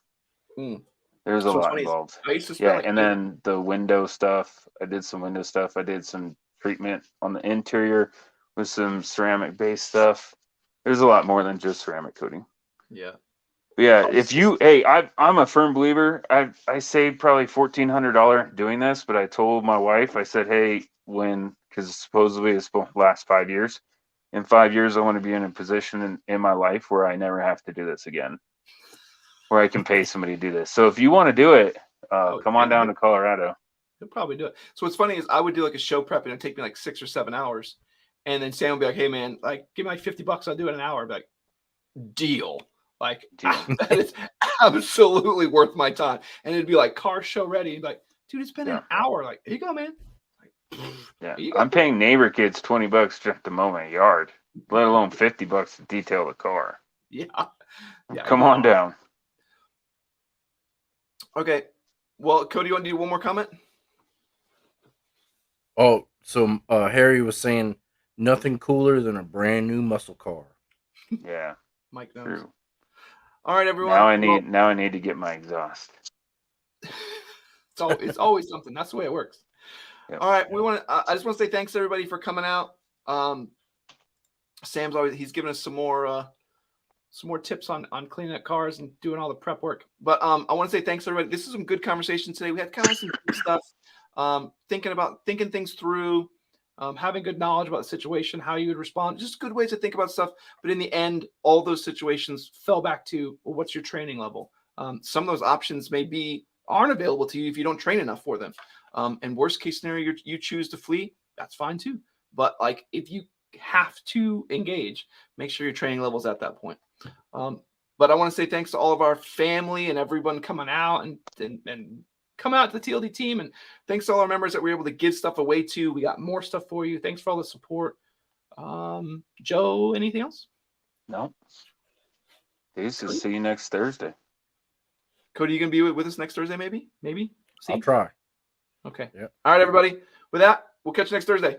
there's a lot involved. Yeah, and then the window stuff. I did some window stuff. I did some treatment on the interior with some ceramic base stuff. There's a lot more than just ceramic coating. Yeah. Yeah, if you, hey, I'm a firm believer. I saved probably $1,400 doing this, but I told my wife, I said, hey, because supposedly it's supposed to last 5 years. In 5 years, I want to be in a position in my life where I never have to do this again, where I can pay somebody to do this. So if you want to do it, come on down to Colorado. He'll probably do it. So what's funny is I would do like a show prep and it'd take me like 6 or 7 hours, and then Sam would be like, "Hey man, like give me like $50, I'll do it in an hour." I'd be like, "Deal." Like that is absolutely worth my time. And it'd be like car show ready. And be like, dude, it's been an hour. Like, here you go, man. Like, I'm paying neighbor kids $20 just to mow my yard, let alone $50 to detail the car. Yeah. Come on down. Okay. Well, Cody, you want to do one more comment? Oh, so Harry was saying nothing cooler than a brand new muscle car. Yeah. Mike knows. True. All right, everyone. Now I need to get my exhaust. It's always something. That's the way it works. Yep. All right, I just want to say thanks to everybody for coming out. Sam's he's given us some more tips on cleaning up cars and doing all the prep work. But I want to say thanks to everybody. This is some good conversation today. We had kind of some good stuff. Thinking things through. Having good knowledge about the situation, how you would respond, just good ways to think about stuff. But in the end, all those situations fell back to, well, what's your training level? Some of those options aren't available to you if you don't train enough for them. And worst case scenario, you choose to flee, that's fine too. But like if you have to engage, make sure your training level is at that point. But I want to say thanks to all of our family and everyone coming out and come out to the TLD team, and thanks to all our members that we're able to give stuff away to. We got more stuff for you. Thanks for all the support. Joe, anything else? No. See you next Thursday. Cody, you gonna be with us next Thursday? Maybe. I'll try. Okay. Yep. All right, everybody. With that, we'll catch you next Thursday.